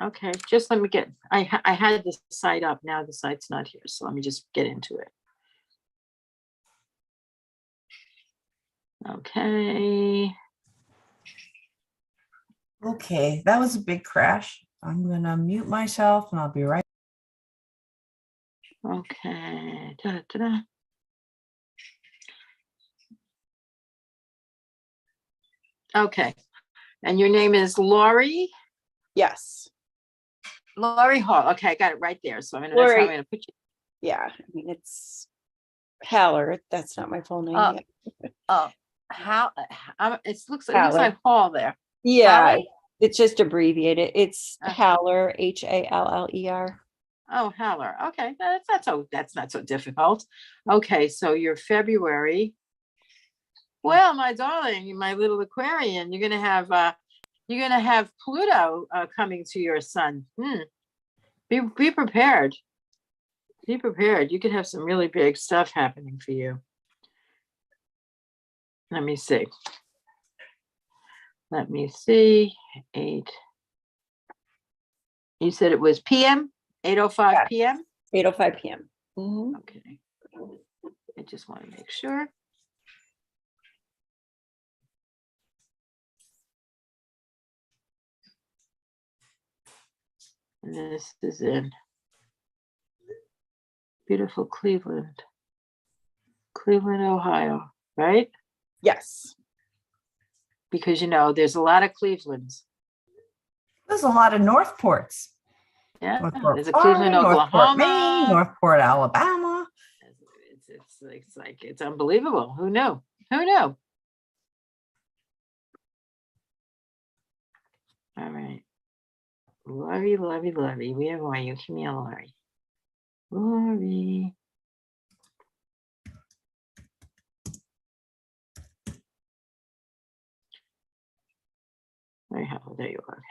Okay, just let me get, I had the site up. Now the site's not here, so let me just get into it. Okay. okay, that was a big crash. I'm gonna mute myself and I'll be right. Okay. Da. Okay. And your name is Lori? Yes. Lori Hall. Okay, I got it right there. So that's how Lori. I'm gonna put you. Yeah, I mean, it's Haller. That's not my full name yet. Oh, how, it looks like Hall there. Yeah, Haller? it's just abbreviated. It's Okay. Haller, Haller. Oh, Haller. Okay, that's not so difficult. Okay, so you're February. Well, my darling, my little Aquarian, you're gonna have Pluto coming to your sun. Be prepared. Be prepared. You could have some really big stuff happening for you. Let me see. Let me see. 8. You said it was PM? 8:05 PM? 8:05 p.m. Mhm. Okay. I just want to make sure. And this is in beautiful Cleveland, Ohio, right? Yes. Because there's a lot of Clevelands. There's a lot of Northports. Yeah, Northport, there's a Florida, Cleveland, Northport, Maine, Oklahoma. Northport, Alabama. It's unbelievable. Who knew? Who knew? All right. Lori. Where are you? Give me a Lori. Lori. There you are. Okay.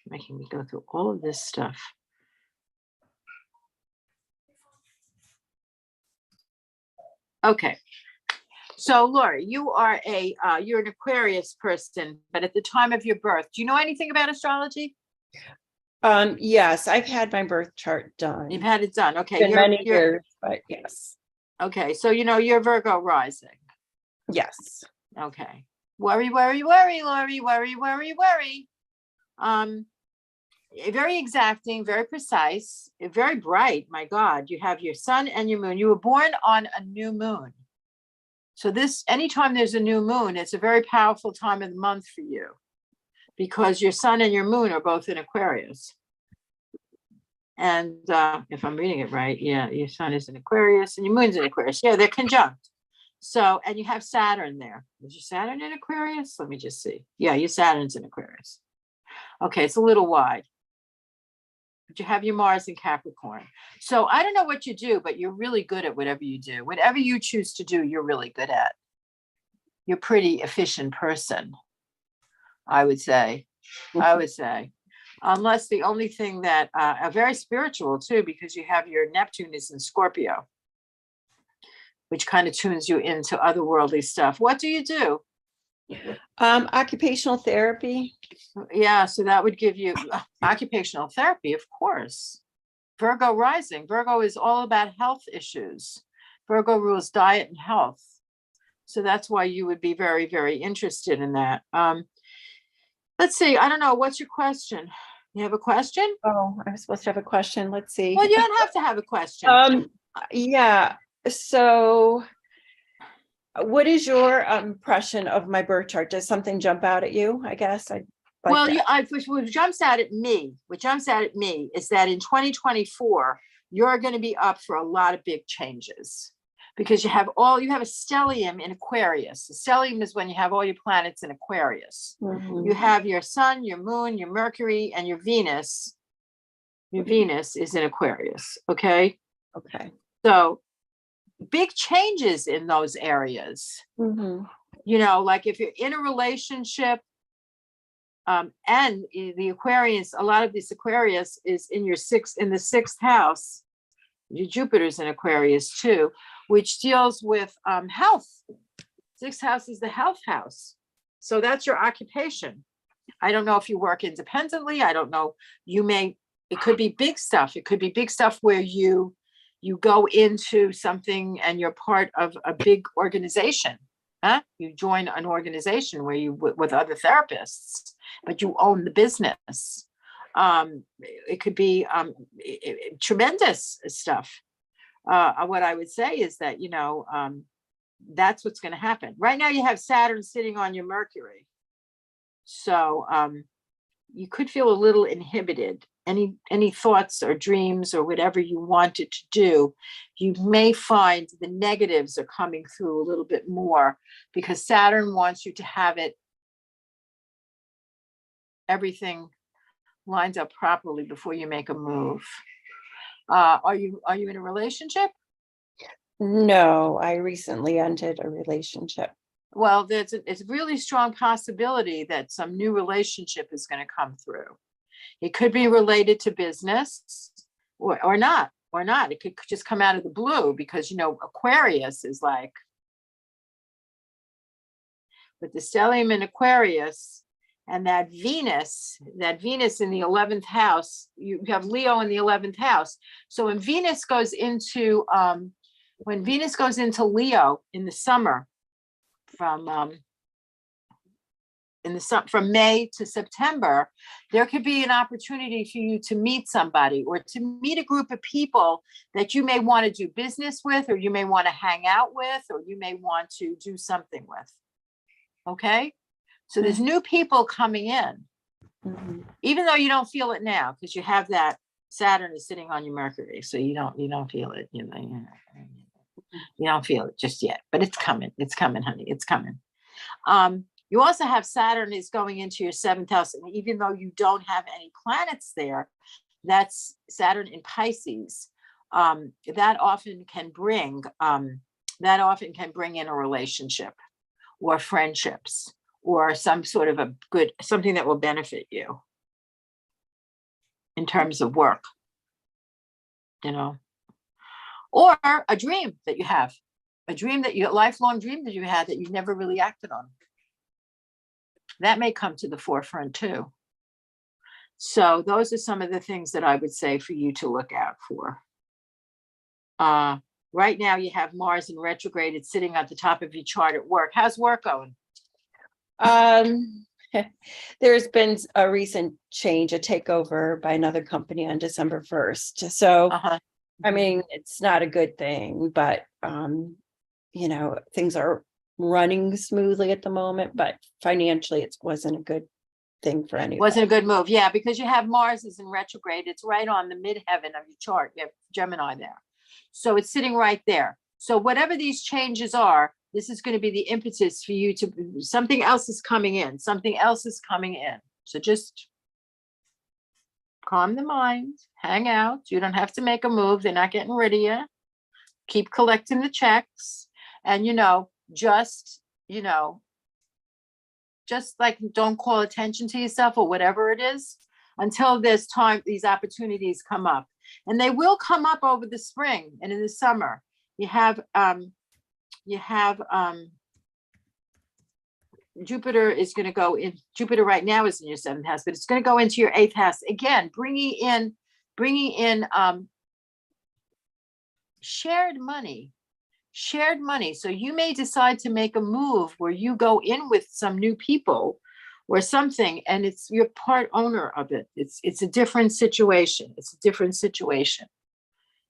Making me go through all of this stuff. Okay. So Lori, you're an Aquarius person, but at the time of your birth, do you know anything about astrology? Yes, I've had my birth chart done. You've had it done. Okay. Been many years, but yes. Okay. So you're Virgo rising. Yes. Okay. Worry, Lori. Worry. Very exacting, very precise, very bright. My God, you have your sun and your moon. You were born on a new moon. So anytime there's a new moon, it's a very powerful time of the month for you because your sun and your moon are both in Aquarius. And if I'm reading it right, yeah, your sun is in Aquarius and your moon's in Aquarius. Yeah, they're conjunct. So, and you have Saturn there. Is your Saturn in Aquarius? Let me just see. Yeah, your Saturn's in Aquarius. Okay, it's a little wide. But you have your Mars in Capricorn. So I don't know what you do, but you're really good at whatever you do. Whatever you choose to do, you're really good at. You're a pretty efficient person, I would say. Unless the only thing that are very spiritual too, because you have your Neptune is in Scorpio, which kind of tunes you into otherworldly stuff. What do you do? Occupational therapy. Yeah, so that would give you occupational therapy, of course. Virgo rising. Virgo is all about health issues. Virgo rules diet and health. So that's why you would be very, very interested in that. Let's see. I don't know. What's your question? You have a question? Oh, I'm supposed to have a question. Let's see. Well, you don't have to have a question. Yeah. So what is your impression of my birth chart? Does something jump out at you? I guess I'd like Well, to- what jumps out at me is that in 2024, you're going to be up for a lot of big changes because you have a stellium in Aquarius. The stellium is when you have all your planets in Aquarius. Mhm. You have your sun, your moon, your Mercury, and your Venus. Your Venus is in Aquarius. Okay. Okay. So big changes in those areas. Mhm. You know, like if you're in a relationship, and the Aquarius, a lot of this Aquarius is in the sixth house. Your Jupiter's in Aquarius too, which deals with health. Sixth house is the health house. So that's your occupation. I don't know if you work independently. I don't know. It could be big stuff. It could be big stuff where you go into something and you're part of a big organization. You join an organization where you with other therapists, but you own the business. It could be tremendous stuff. What I would say is that, that's what's going to happen. Right now you have Saturn sitting on your Mercury. So you could feel a little inhibited. Any thoughts or dreams or whatever you wanted to do, you may find the negatives are coming through a little bit more because Saturn wants you to have everything lined up properly before you make a move. Are you in a relationship? No, I recently ended a relationship. Well, it's a really strong possibility that some new relationship is going to come through. It could be related to business or not. It could just come out of the blue because, Aquarius is like, with the stellium in Aquarius and that Venus in the 11th house, you have Leo in the 11th house. So when Venus goes into Leo in the summer, from May to September, there could be an opportunity for you to meet somebody or to meet a group of people that you may want to do business with, or you may want to hang out with, or you may want to do something with. Okay. So there's new people coming in, even though you don't feel it now, because you have that Saturn is sitting on your Mercury. So you don't feel it, you don't feel it just yet, but it's coming. It's coming, honey. It's coming. You also have Saturn is going into your 7th house. And even though you don't have any planets there, that's Saturn in Pisces. That often can bring in a relationship or friendships or some sort of something that will benefit you in terms of work, or a dream that you have, a lifelong dream that you had that you never really acted on. That may come to the forefront too. So those are some of the things that I would say for you to look out for. Right now you have Mars in retrograde. It's sitting at the top of your chart at work. How's work going? There's been a recent change, a takeover by another company on December 1st. So, I mean, it's not a good thing, but, things are running smoothly at the moment, but financially it wasn't a good thing for anyone. Wasn't a good move. Yeah, because you have Mars is in retrograde. It's right on the midheaven of your chart. You have Gemini there. So it's sitting right there. So whatever these changes are, this is going to be the impetus for you something else is coming in. Something else is coming in. So just calm the mind, hang out. You don't have to make a move. They're not getting rid of you. Keep collecting the checks. And, just like don't call attention to yourself or whatever it is until there's time, these opportunities come up. And they will come up over the spring and in the summer. You have Jupiter is going to go in. Jupiter right now is in your 7th house, but it's going to go into your 8th house again, bringing in shared money. So you may decide to make a move where you go in with some new people or something, and you're part owner of it. It's a different situation.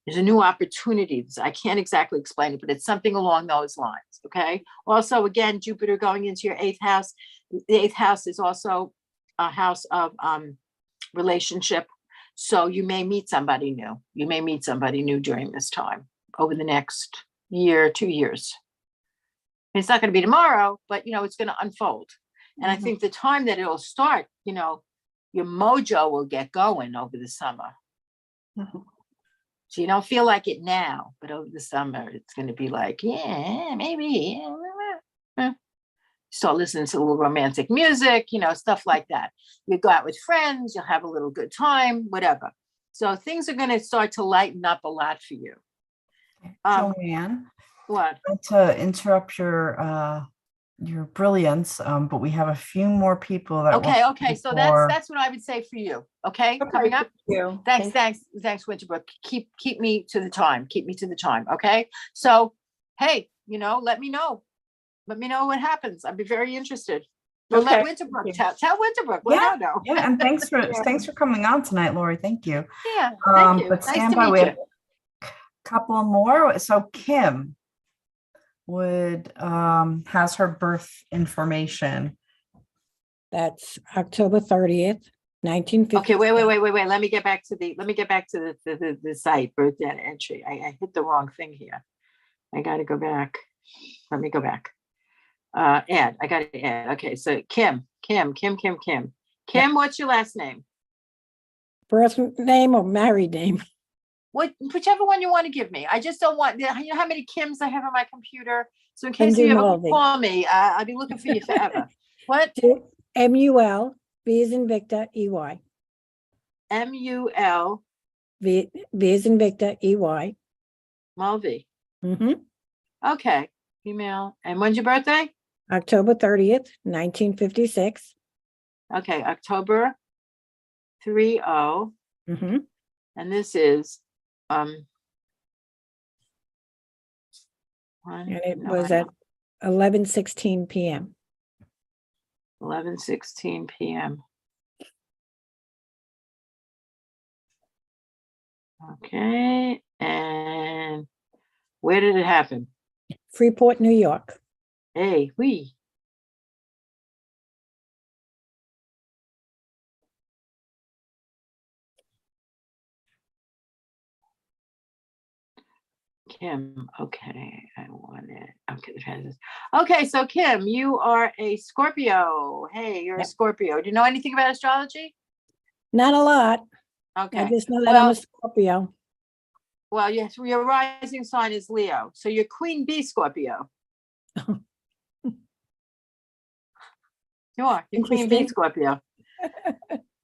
There's a new opportunity. I can't exactly explain it, but it's something along those lines. Okay. Also, again, Jupiter going into your eighth house. The eighth house is also a house of relationship. So you may meet somebody new. You may meet somebody new during this time over the next year, 2 years. It's not going to be tomorrow, but it's going to unfold. And I think the time that it'll start, your mojo will get going over the summer. So you don't feel like it now, but over the summer, it's going to be like, yeah, maybe. Start listening to a little romantic music, stuff like that. You go out with friends, you'll have a little good time, whatever. So things are going to start to lighten up a lot for you. Joann, What? not to interrupt your brilliance, but we have a few more people that Okay. want So before- that's what I would say for you. Okay. Okay, Coming up. thank you. Thanks, Winterbrook. Keep me to the time. Keep me to the time. Okay. So, hey, let me know. Let me know what happens. I'd be very interested. But let Okay. Winterbrook tell Winterbrook what I know. Yeah, and thanks for coming on tonight, Lori. Thank you. Yeah. Thank you. But Nice stand to by. We meet have you. a couple more. So Kim would has her birth information. That's October 30th, 1950. Okay, wait. Let me get back to the site birth data entry. I hit the wrong thing here. I got to go back. Let me go back. Add. I got to add. Okay, so Kim. Kim, what's your last name? Birth name or married name? Whichever one you want to give me. I just don't want, how many Kims I have on my computer. So in Kim case you ever Mulvey. call me, I'll be looking for you forever. What? MUL, V as in Victor, EY. MUL V as in Victor, EY. Mulvey. Mm-hmm. Okay. Female. And when's your birthday? October 30th, 1956. Okay. October 30. Mm-hmm. And this is And it was at 11:16 p.m. 11:16 p.m. Okay. And where did it happen? Freeport, New York. Hey, we. Kim, okay, I want it. Okay, the transit. Okay, so Kim, you are a Scorpio. Hey, you're a Yep. Scorpio. Do you know anything about astrology? Not a lot. Okay. I just know that I'm Well- a Scorpio. Well, yes, your rising sign is Leo. So you're Queen Bee Scorpio. You are. You're Queen Bee Interesting. Scorpio.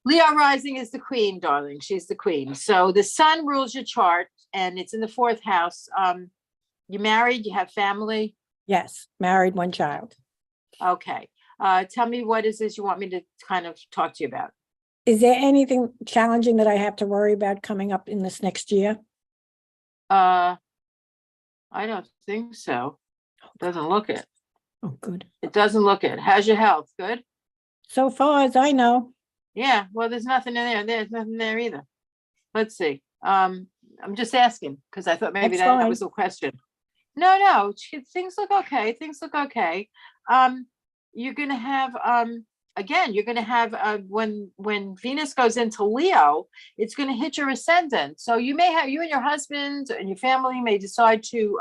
Leo rising is the queen, darling. She's the queen. So the sun rules your chart and it's in the fourth house. You married, you have family. Yes, married, one child. Okay. Tell me what is this you want me to kind of talk to you about? Is there anything challenging that I have to worry about coming up in this next year? I don't think so. Doesn't look it. Oh, good. It doesn't look it. How's your health? Good? So far as I know. Yeah, well, there's nothing in there. There's nothing there either. Let's see. I'm just asking because I thought maybe That's that fine. was a question. No, things look okay. Things look okay. You're gonna have again, you're gonna have when Venus goes into Leo, it's gonna hit your ascendant. So you and your husband and your family may decide to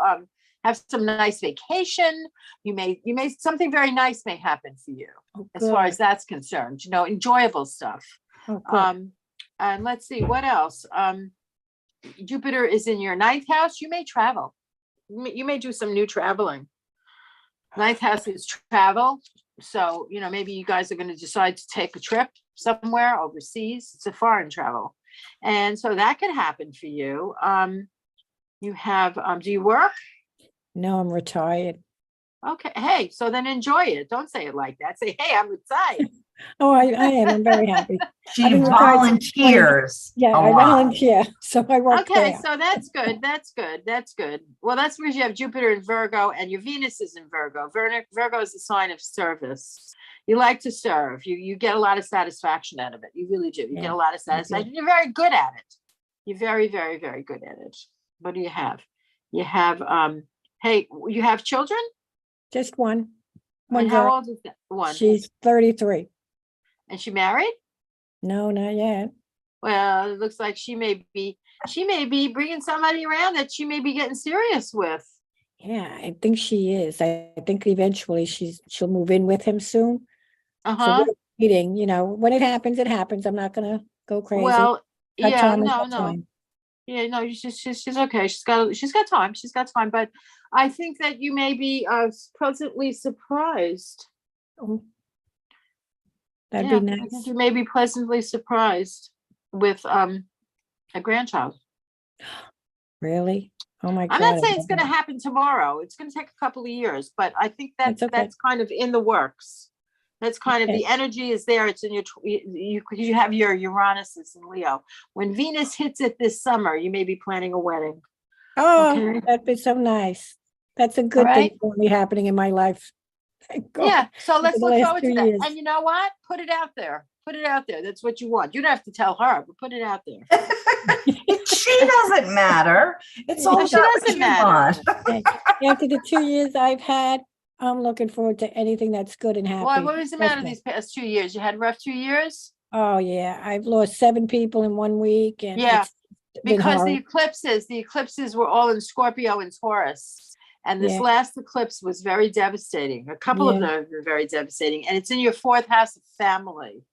have some nice vacation. You may something very nice may happen for you Oh, as far good. as that's concerned, enjoyable stuff. Oh, good. And let's see what else. Jupiter is in your ninth house. You may travel. You may do some new traveling. Ninth house is travel. So, maybe you guys are going to decide to take a trip somewhere overseas. It's a foreign travel. And so that could happen for you. You have, do you work? No, I'm retired. Okay. Hey, so then enjoy it. Don't say it like that. Say, hey, I'm retired. Oh, I am. I'm very happy. She I've been retired since volunteers. Yeah, a I lot. volunteer, so I work Okay, there. so that's good. That's good. That's good. Well, that's because you have Jupiter in Virgo and your Venus is in Virgo. Virgo is a sign of service. You like to serve. You get a lot of satisfaction out of it. You really do. You get Yeah, a lot of I do. satisfaction. You're very good at it. You're very, very, very good at it. what do you have? You have, hey, you have children? Just one. One And how girl. old is that? One. She's 33. And she married? No, not yet. Well, it looks like she may be bringing somebody around that she may be getting serious with. Yeah, I think she is. I think eventually she'll move in with him soon. So Uh-huh. we're waiting, when it happens, it happens. I'm not gonna go crazy. Well, Got yeah, time and no, got no. time. Yeah, no, she's okay. She's got time. She's got time. But I think that you may be pleasantly surprised. Oh, that'd Yeah, be I think nice. you may be pleasantly surprised with a grandchild. Really? Oh my I'm not God. saying it's going to happen tomorrow. It's going to take a couple of years, but I think that That's okay. that's kind of in the works. That's kind of Okay. the energy is there. It's in your you have your Uranus is in Leo. When Venus hits it this summer, you may be planning a wedding. Oh, Okay. that'd be so nice. That's a good right. thing currently happening in my life. Thank God. Yeah. So For let's the look last forward to 2 that. years. And you know what? Put it out there. Put it out there. That's what you want. You don't have to tell her, but put it out there. She doesn't matter. It's all No, she about what doesn't you matter. want. After the 2 years I've had, I'm looking forward to anything that's good and happy. Well, what was the Trust matter me. these past 2 years? You had rough 2 years? Oh yeah, I've lost 7 people in 1 week, and Yeah, it's been because hard. the eclipses were all in Scorpio and Taurus. And this Yeah. last eclipse was very devastating. A couple of Yeah. them were very devastating. And it's in your fourth house of family.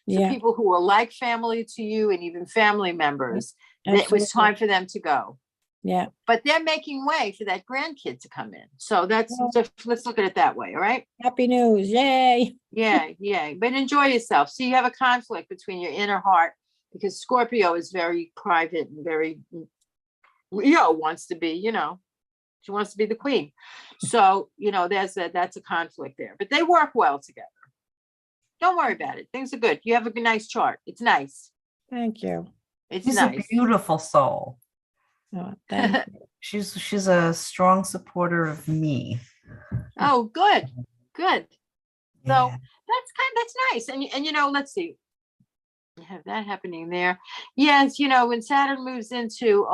So Yeah, people who are like family to you and even family members, it was absolutely. time for them to go. Yeah. But they're making way for that grandkid to come in. So that's Well- just, let's look at it that way. All right. Happy news. Yay. Yeah, yeah. But enjoy yourself. So you have a conflict between your inner heart because Scorpio is very private and very, Leo wants to be, she wants to be the queen. So, that's a conflict there. But they work well together. Don't worry about it. Things are good. You have a nice chart. It's nice. Thank you. It's She's a nice. beautiful soul. Oh, thank you. She's a strong supporter of me. Oh, good. Good. So Yeah. that's nice. And let's see. You have that happening there. Yes, when Saturn moves into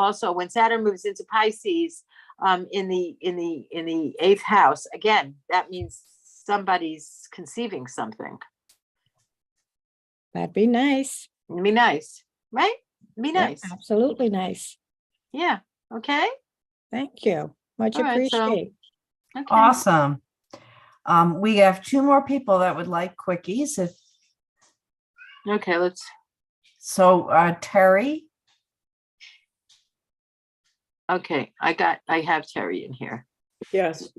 Pisces, in the eighth house, again, that means somebody's conceiving something. That'd be nice. It'd be nice, right? It'd be Yeah, nice. absolutely nice. Yeah. Okay. Thank you. Much All right, so- appreciated. Okay. Awesome. We have 2 more people that would like quickies. Okay, Terry. okay. I have Terry in here. Yes.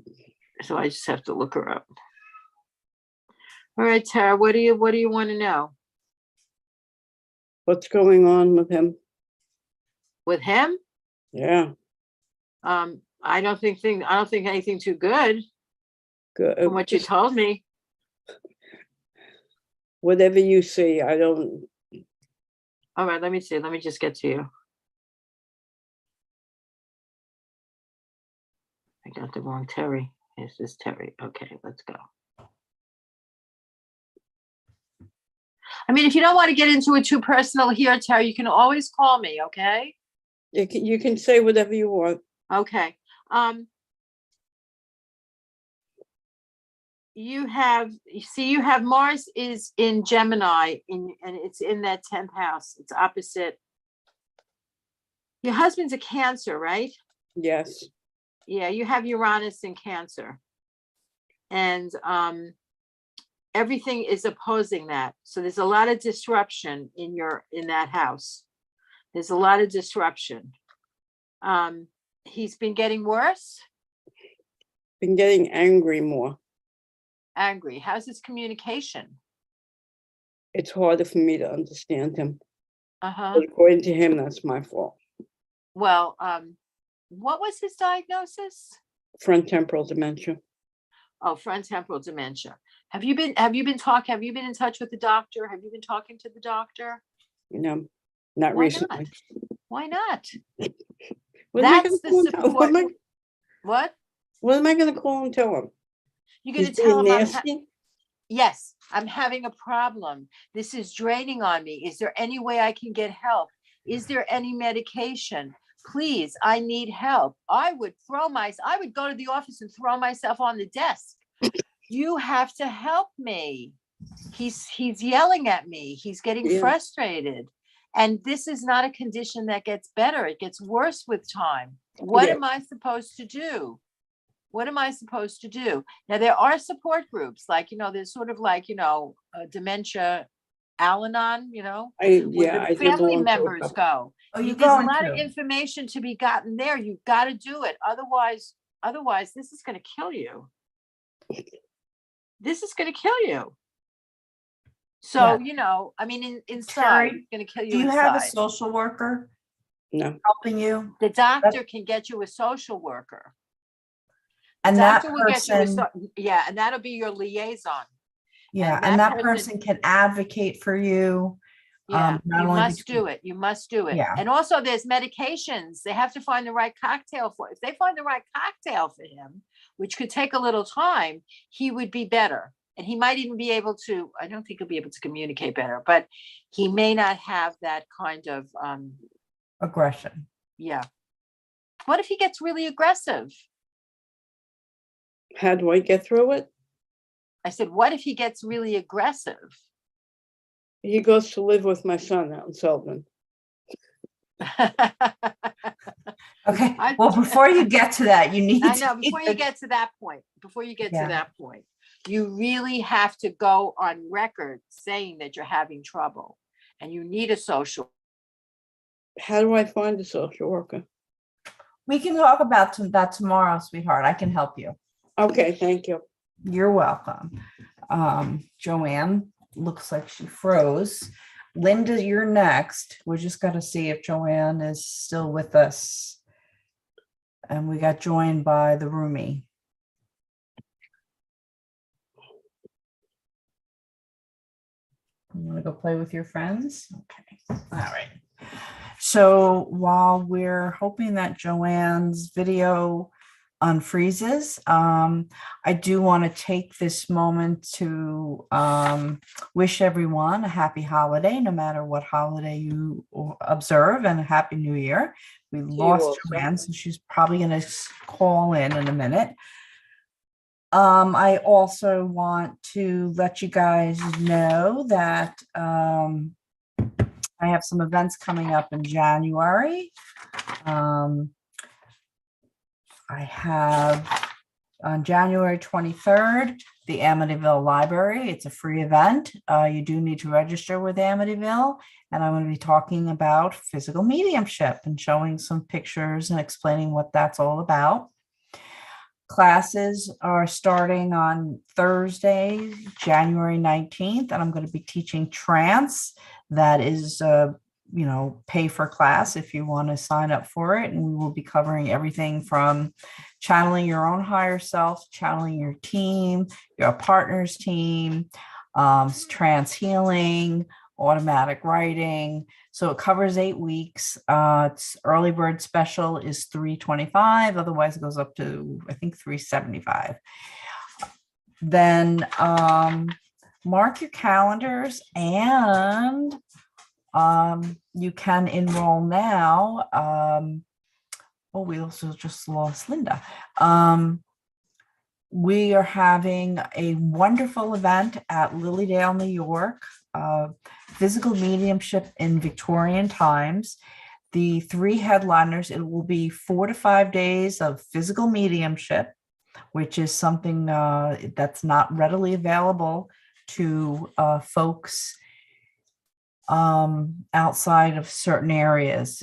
So I just have to look her up. All right, Tara, what do you want to know? What's going on with him? With him? Yeah. I don't think anything too good Good. from what you told me. Whatever you see, I don't. All right, let me see. Let me just get to you. I got the wrong Terry. This is Terry. Okay, let's go. I mean, if you don't want to get into it too personal here, Terry, you can always call me, okay? You can say whatever you want. Okay. You have Mars is in Gemini and it's in that 10th house. It's opposite. Your husband's a Cancer, right? Yes. Yeah, you have Uranus in Cancer. And everything is opposing that. So there's a lot of disruption in that house. There's a lot of disruption. He's been getting worse. Been getting angry more. Angry. How's his communication? It's harder for me to understand him. Uh-huh. But according to him, that's my fault. Well, what was his diagnosis? Frontotemporal dementia. Oh, frontotemporal dementia. Have you been in touch with the doctor? Have you been talking to the doctor? No, not Why recently. not? Why not? What am I That's gonna the call him? support. What? What am I going to call and tell him? You're going He's to tell being him nasty? yes, I'm having a problem. This is draining on me. Is there any way I can get help? Is there any medication? please, I need help. I would go to the office and throw myself on the desk. You have to help me. He's yelling at me. He's getting Yeah. frustrated. And this is not a condition that gets better. It gets worse with time. What Yeah. am I supposed to do? What am I supposed to do? Now, there are support groups, like, there's sort of like, dementia Al-Anon, where Yeah, the I did family belong to a members couple. go. Oh, you're There's a going lot of to. information to be gotten there. You've got to do it. Otherwise, this is going to kill you. This is going to kill you. So, I mean, inside, Terry, it's going to kill Do you you have a inside. social worker No, helping you? The doctor can get you a social worker. The And that doctor will get you person, and that'll be your liaison. yeah, and and that that person- person can advocate for you. Yeah, not you only must between- do it. You must do it. Yeah. And also there's medications. They have to find the right cocktail for. If they find the right cocktail for him, which could take a little time, he would be better. And he might even be able to, I don't think he'll be able to communicate better, but he may not have that kind of, Aggression. yeah. What if he gets really aggressive? how do I get through it? I said, what if he gets really aggressive? He goes to live with my son out in Sullivan. Okay, I- well, before you get to that, you need I to. know, before you get to that point, Yeah. you really have to go on record saying that you're having trouble and you need a social. How do I find a social worker? We can talk about that tomorrow, sweetheart. I can help you. Okay, thank you. You're welcome. Joann looks like she froze. Linda, you're next. We just got to see if Joann is still with us. And we got joined by the roomie. You want to go play with your friends? Okay. All right. So while we're hoping that Joann's video unfreezes, I do want to take this moment to wish everyone a happy holiday, no matter what holiday you observe, and a happy new year. We lost also. Joann, so she's probably going to call in a minute. I also want to let you guys know that I have some events coming up in January. I have on January 23rd, the Amityville Library. It's a free event. You do need to register with Amityville, and I'm going to be talking about physical mediumship and showing some pictures and explaining what that's all about. Classes are starting on Thursday, January 19th, and I'm going to be teaching trance. That is, pay for class if you want to sign up for it. And we will be covering everything from channeling your own higher self, channeling your team, your partner's team, trance healing, automatic writing. So it covers 8 weeks. Its early bird special is $325. Otherwise, it goes up to, I think, $375. Then mark your calendars, and you can enroll now. We also just lost Linda. We are having a wonderful event at Lilydale, New York, physical mediumship in Victorian times. The 3 headliners, it will be 4 to 5 days of physical mediumship, which is something that's not readily available to folks outside of certain areas,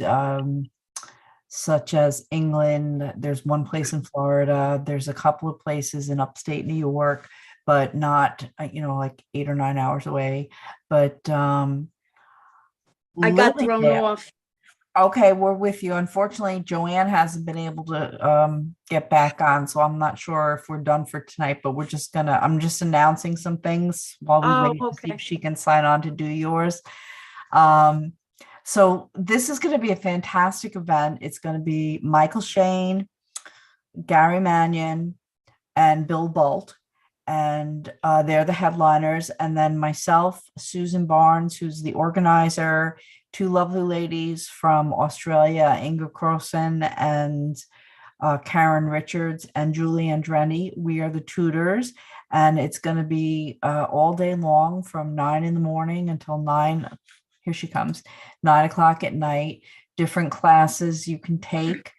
such as England. There's one place in Florida. There's a couple of places in upstate New York, but not, like 8 or 9 hours away. But I got thrown Lilydale- off. Okay, we're with you. Unfortunately, Joann hasn't been able to get back on, so I'm not sure if we're done for tonight, but I'm just announcing some things while we wait to see okay. if she can sign on to do yours. So this is going to be a fantastic event. It's going to be Michael Shane, Gary Mannion, and Bill Bolt. and they're the headliners. And then myself, Susan Barnes, who's the organizer, two lovely ladies from Australia, Inga Crossan and Karen Richards, and Julie Andretti. We are the tutors, and it's going to be all day long from 9 in the morning until 9. Here she comes, 9 o'clock at night. Different classes you can take,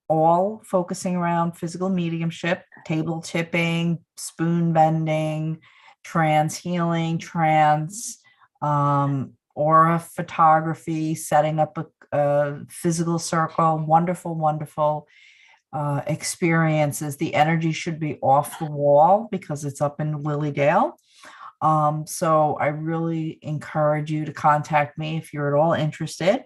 all focusing around physical mediumship, table tipping, spoon bending, trance healing, trance, aura photography, setting up a physical circle. Wonderful, wonderful experiences. The energy should be off the wall because it's up in Lilydale. So I really encourage you to contact me if you're at all interested.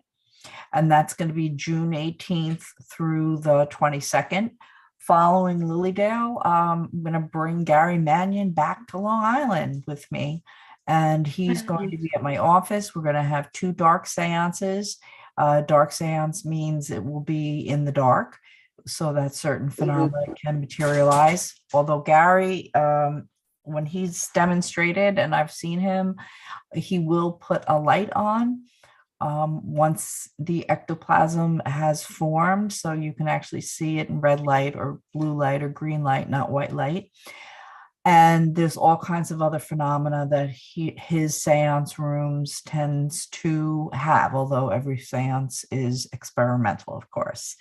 And that's going to be June 18th through the 22nd. Following Lilydale, I'm going to bring Gary Mannion back to Long Island with me. And he's going to be at my office. We're going to have 2 dark seances. Dark seance means it will be in the dark, so that certain phenomena can materialize. Although Gary, when he's demonstrated and I've seen him, he will put a light on once the ectoplasm has formed, so you can actually see it in red light or blue light or green light, not white light. And there's all kinds of other phenomena that his seance rooms tends to have, although every seance is experimental, of course.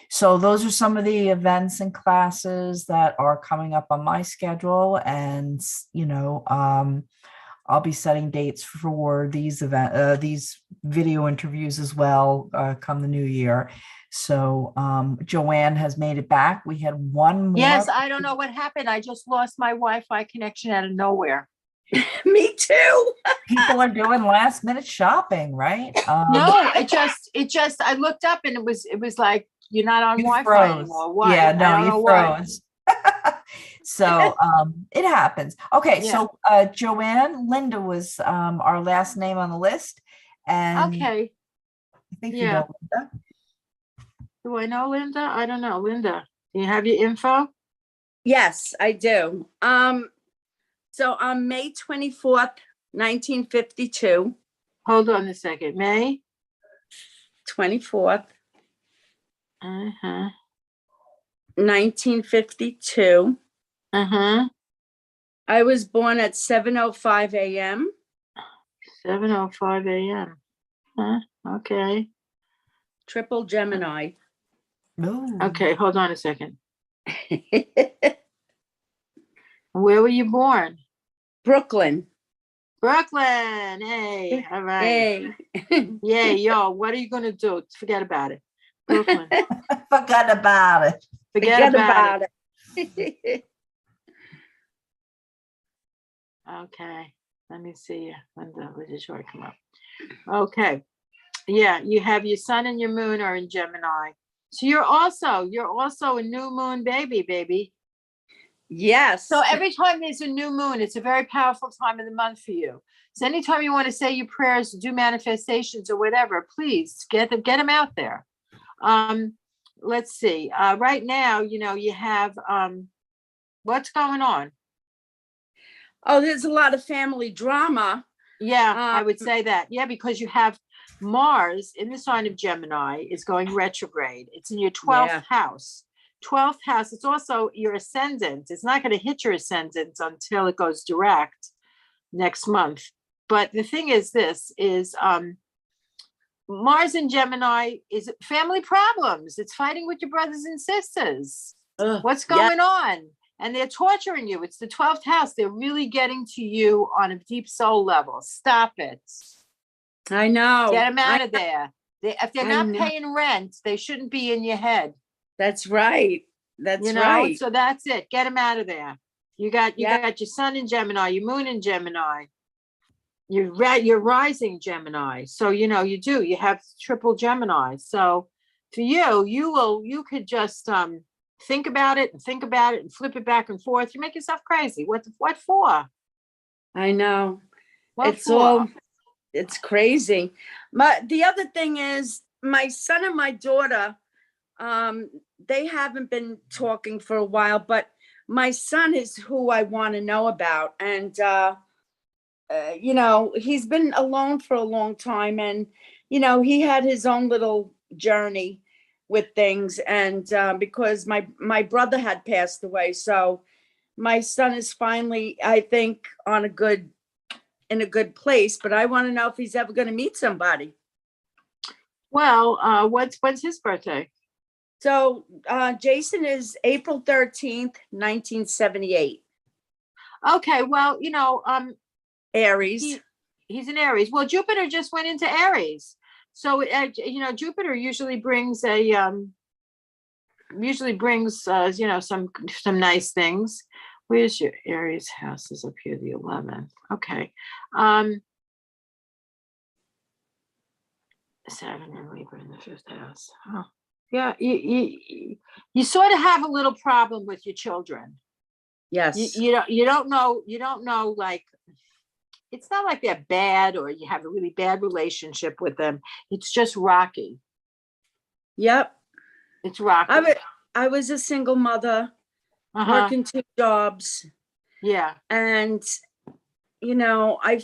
So those are some of the events and classes that are coming up on my schedule. And, I'll be setting dates for these video interviews as well come the new year. So Joann has made it back. We had one more. Yes, I don't know what happened. I just lost my Wi-Fi connection out of nowhere. Me too. People are doing last minute shopping, right? No, it just I looked up and it was like, you're not on You Wi-Fi froze. anymore. Why? Yeah, I no, don't know you why. froze. So it happens. Okay, Yeah. so Joann, Linda was our last name on the list. And Okay. I think you Yeah. know Linda. Do I know Linda? I don't know. Linda, do you have your info? Yes, I do. So on May 24th, 1952, Hold on a second. May? 24th, Uh-huh. 1952, Uh-huh. I was born at 7:05 a.m. 7:05 a.m. Huh? Okay. Triple Gemini. Ooh. Okay, hold on a second. Where were you born? Brooklyn. Brooklyn. Hey, all right. Hey. Yay, yo, what are you gonna do? Forget about it. Brooklyn. Forgot about it. Forget about it. it. Okay, let me see you. Linda, where did Joy come up? Okay. Yeah, you have your sun and your moon are in Gemini. So you're also a new moon baby. Yes. So every time there's a new moon, it's a very powerful time of the month for you. So anytime you want to say your prayers, do manifestations or whatever, please get them out there. Let's see. Right now, you have what's going on? Oh, there's a lot of family drama. Yeah, I would say that. Yeah, because you have Mars in the sign of Gemini is going retrograde. It's in your 12th house. 12th house. It's also your ascendant. It's not going to hit your ascendant until it goes direct next month. But the thing is, this is Mars in Gemini is family problems. It's fighting with your brothers and sisters. What's going on? And they're torturing you. It's the 12th house. They're really getting to you on a deep soul level. Stop it. I know. Get them out of there. If they're I not know. paying rent, they shouldn't be in your head. That's right. That's You know, right. so that's it. Get them out of there. You got your sun in Gemini, your moon in Gemini, your rising Gemini. So you have triple Gemini. So for you could just think about it and flip it back and forth. You make yourself crazy. What for? I know. What It's for? it's crazy. But the other thing is my son and my daughter, they haven't been talking for a while, but my son is who I want to know about. And, he's been alone for a long time, and, he had his own little journey with things. And because my brother had passed away. So my son is finally, I think, in a good place, but I want to know if he's ever going to meet somebody. Well, when's his birthday? So Jason is April 13th, 1978. Okay, well, Aries. he's in Aries. Well, Jupiter just went into Aries. So, Jupiter usually brings some nice things. Where's your Aries house? Is up here, the 11th. Okay. Saturn and Libra in the 5th house. Oh. Yeah, you sort of have a little problem with your children. Yes. You don't know, like, it's not like they're bad or you have a really bad relationship with them. It's just rocky. Yep. It's rocky. I was a single mother, Uh-huh. working 2 jobs. Yeah. And, I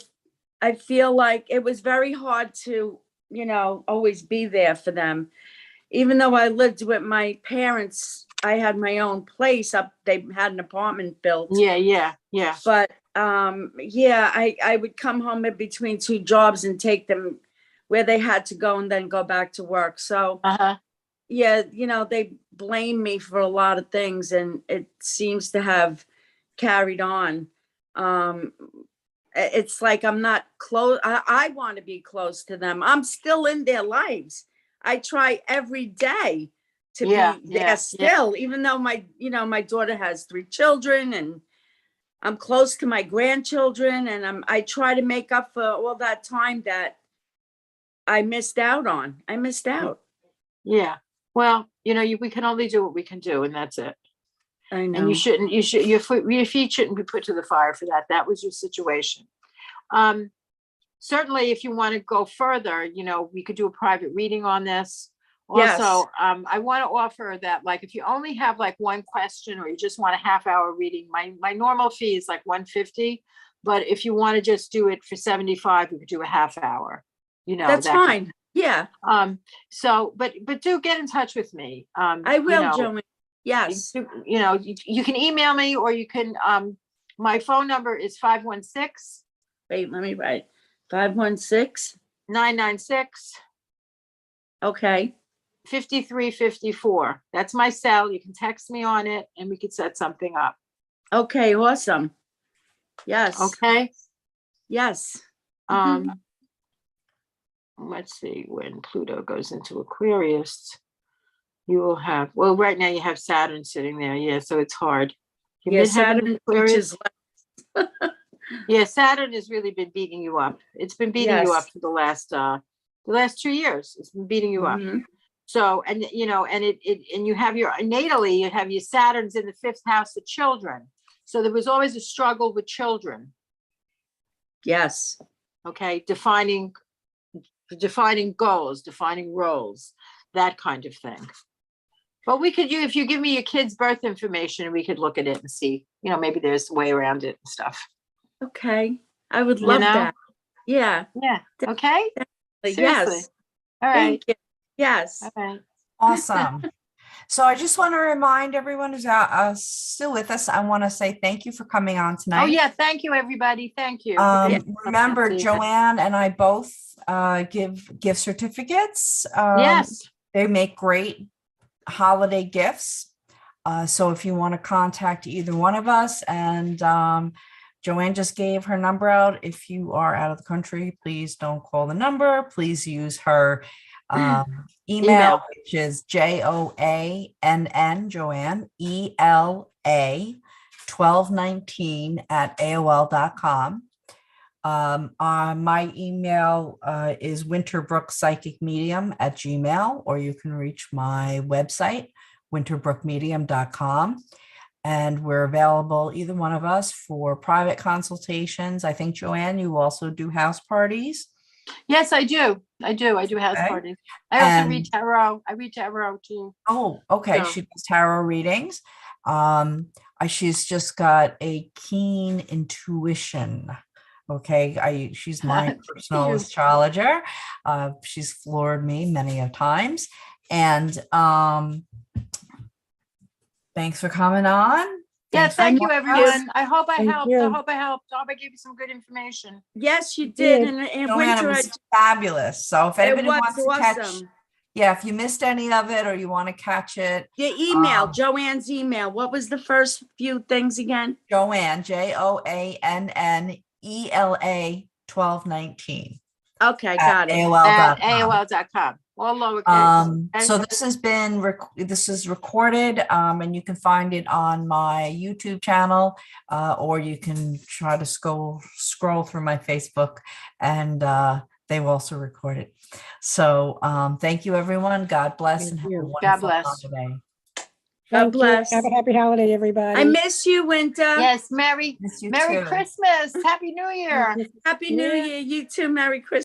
feel like it was very hard to, always be there for them. Even though I lived with my parents, I had my own place up. They had an apartment built. Yeah. But I would come home in between 2 jobs and take them where they had to go and then go back to work. So Uh-huh. yeah, they blame me for a lot of things, and it seems to have carried on. It's like I'm not close. I want to be close to them. I'm still in their lives. I try every day to be there still, even though my daughter has 3 children, and I'm close to my grandchildren, and I try to make up for all that time that I missed out on. I missed out. Yeah. Well, we can only do what we can do, and that's it. I know. And your feet shouldn't be put to the fire for that. That was your situation. Certainly, if you want to go further, we could do a private reading on this. Yes. Also, I want to offer that, like, if you only have like one question or you just want a half-hour reading, my normal fee is like $150. But if you want to just do it for $75, you could do a half hour. That's fine. Yeah. So, but do get in touch with me. I will, Joann. Yes. You can email me, or you can, my phone number is 516. Wait, let me write. 516. 996. Okay. 5354. That's my cell. You can text me on it and we could set something up. Okay, awesome. Yes. Okay. Yes. Let's see, when Pluto goes into Aquarius, you will have, well, right now you have Saturn sitting there. Yeah, so it's hard. Saturn, yeah, Saturn has really been beating you up. It's been beating you up for the last 2 years. It's been beating you up. So, and you have your natally, you have your Saturns in the 5th house of children. So there was always a struggle with children. Yes. Okay. Defining goals, defining roles, that kind of thing. But if you give me your kid's birth information, we could look at it and see, maybe there's a way around it and stuff. Okay. I would love that. Yeah. Yeah. Okay. Seriously. Yes. All right. Thank you. Yes. All right. Awesome. So I just want to remind everyone who's still with us, I want to say thank you for coming on tonight. Oh, yeah. Thank you, everybody. Thank you. Remember, Joann and I both give gift certificates. Yes. They make great holiday gifts. So if you want to contact either one of us, and Joann just gave her number out. If you are out of the country, please don't call the number. Please use her email, which is JOANN, Joann, ELA 1219 at AOL.com. My email is winterbrookpsychicmedium@gmail, or you can reach my website, winterbrookmedium.com. And we're available, either one of us, for private consultations. I think, Joann, you also do house parties. Yes, I do. I do house parties. I also read tarot. I read tarot too. Oh, okay. So. She does tarot readings. She's just got a keen intuition. Okay, she's my personal Cute. astrologer. She's floored me many of times. And thanks for coming on. Yeah, Thanks for thank you, joining us. everyone. I hope I Thank helped. you. I hope I helped. I hope I gave you some good information. Yes, you did. did. And Joann, winter, it was fabulous. So if it anybody was wants to catch, awesome. yeah, if you missed any of it or you want to catch it, Your email, Um, Joanne's email. What was the first few things again? Joann, JOANNELA 1219 Okay, at got it. At AOL.com. AOL.com. All lowercase. So this has been this is recorded, and you can find it on my YouTube channel, or you can try to scroll through my Facebook, and they will also record it. So thank you, everyone. God bless, and Thank have a you. wonderful God bless. holiday. God Thank you. bless. Have a happy holiday, everybody. I miss you, Winter. Yes, Merry Miss you Merry too. Christmas. Happy New Year. Happy New Year. You too. Merry Christmas.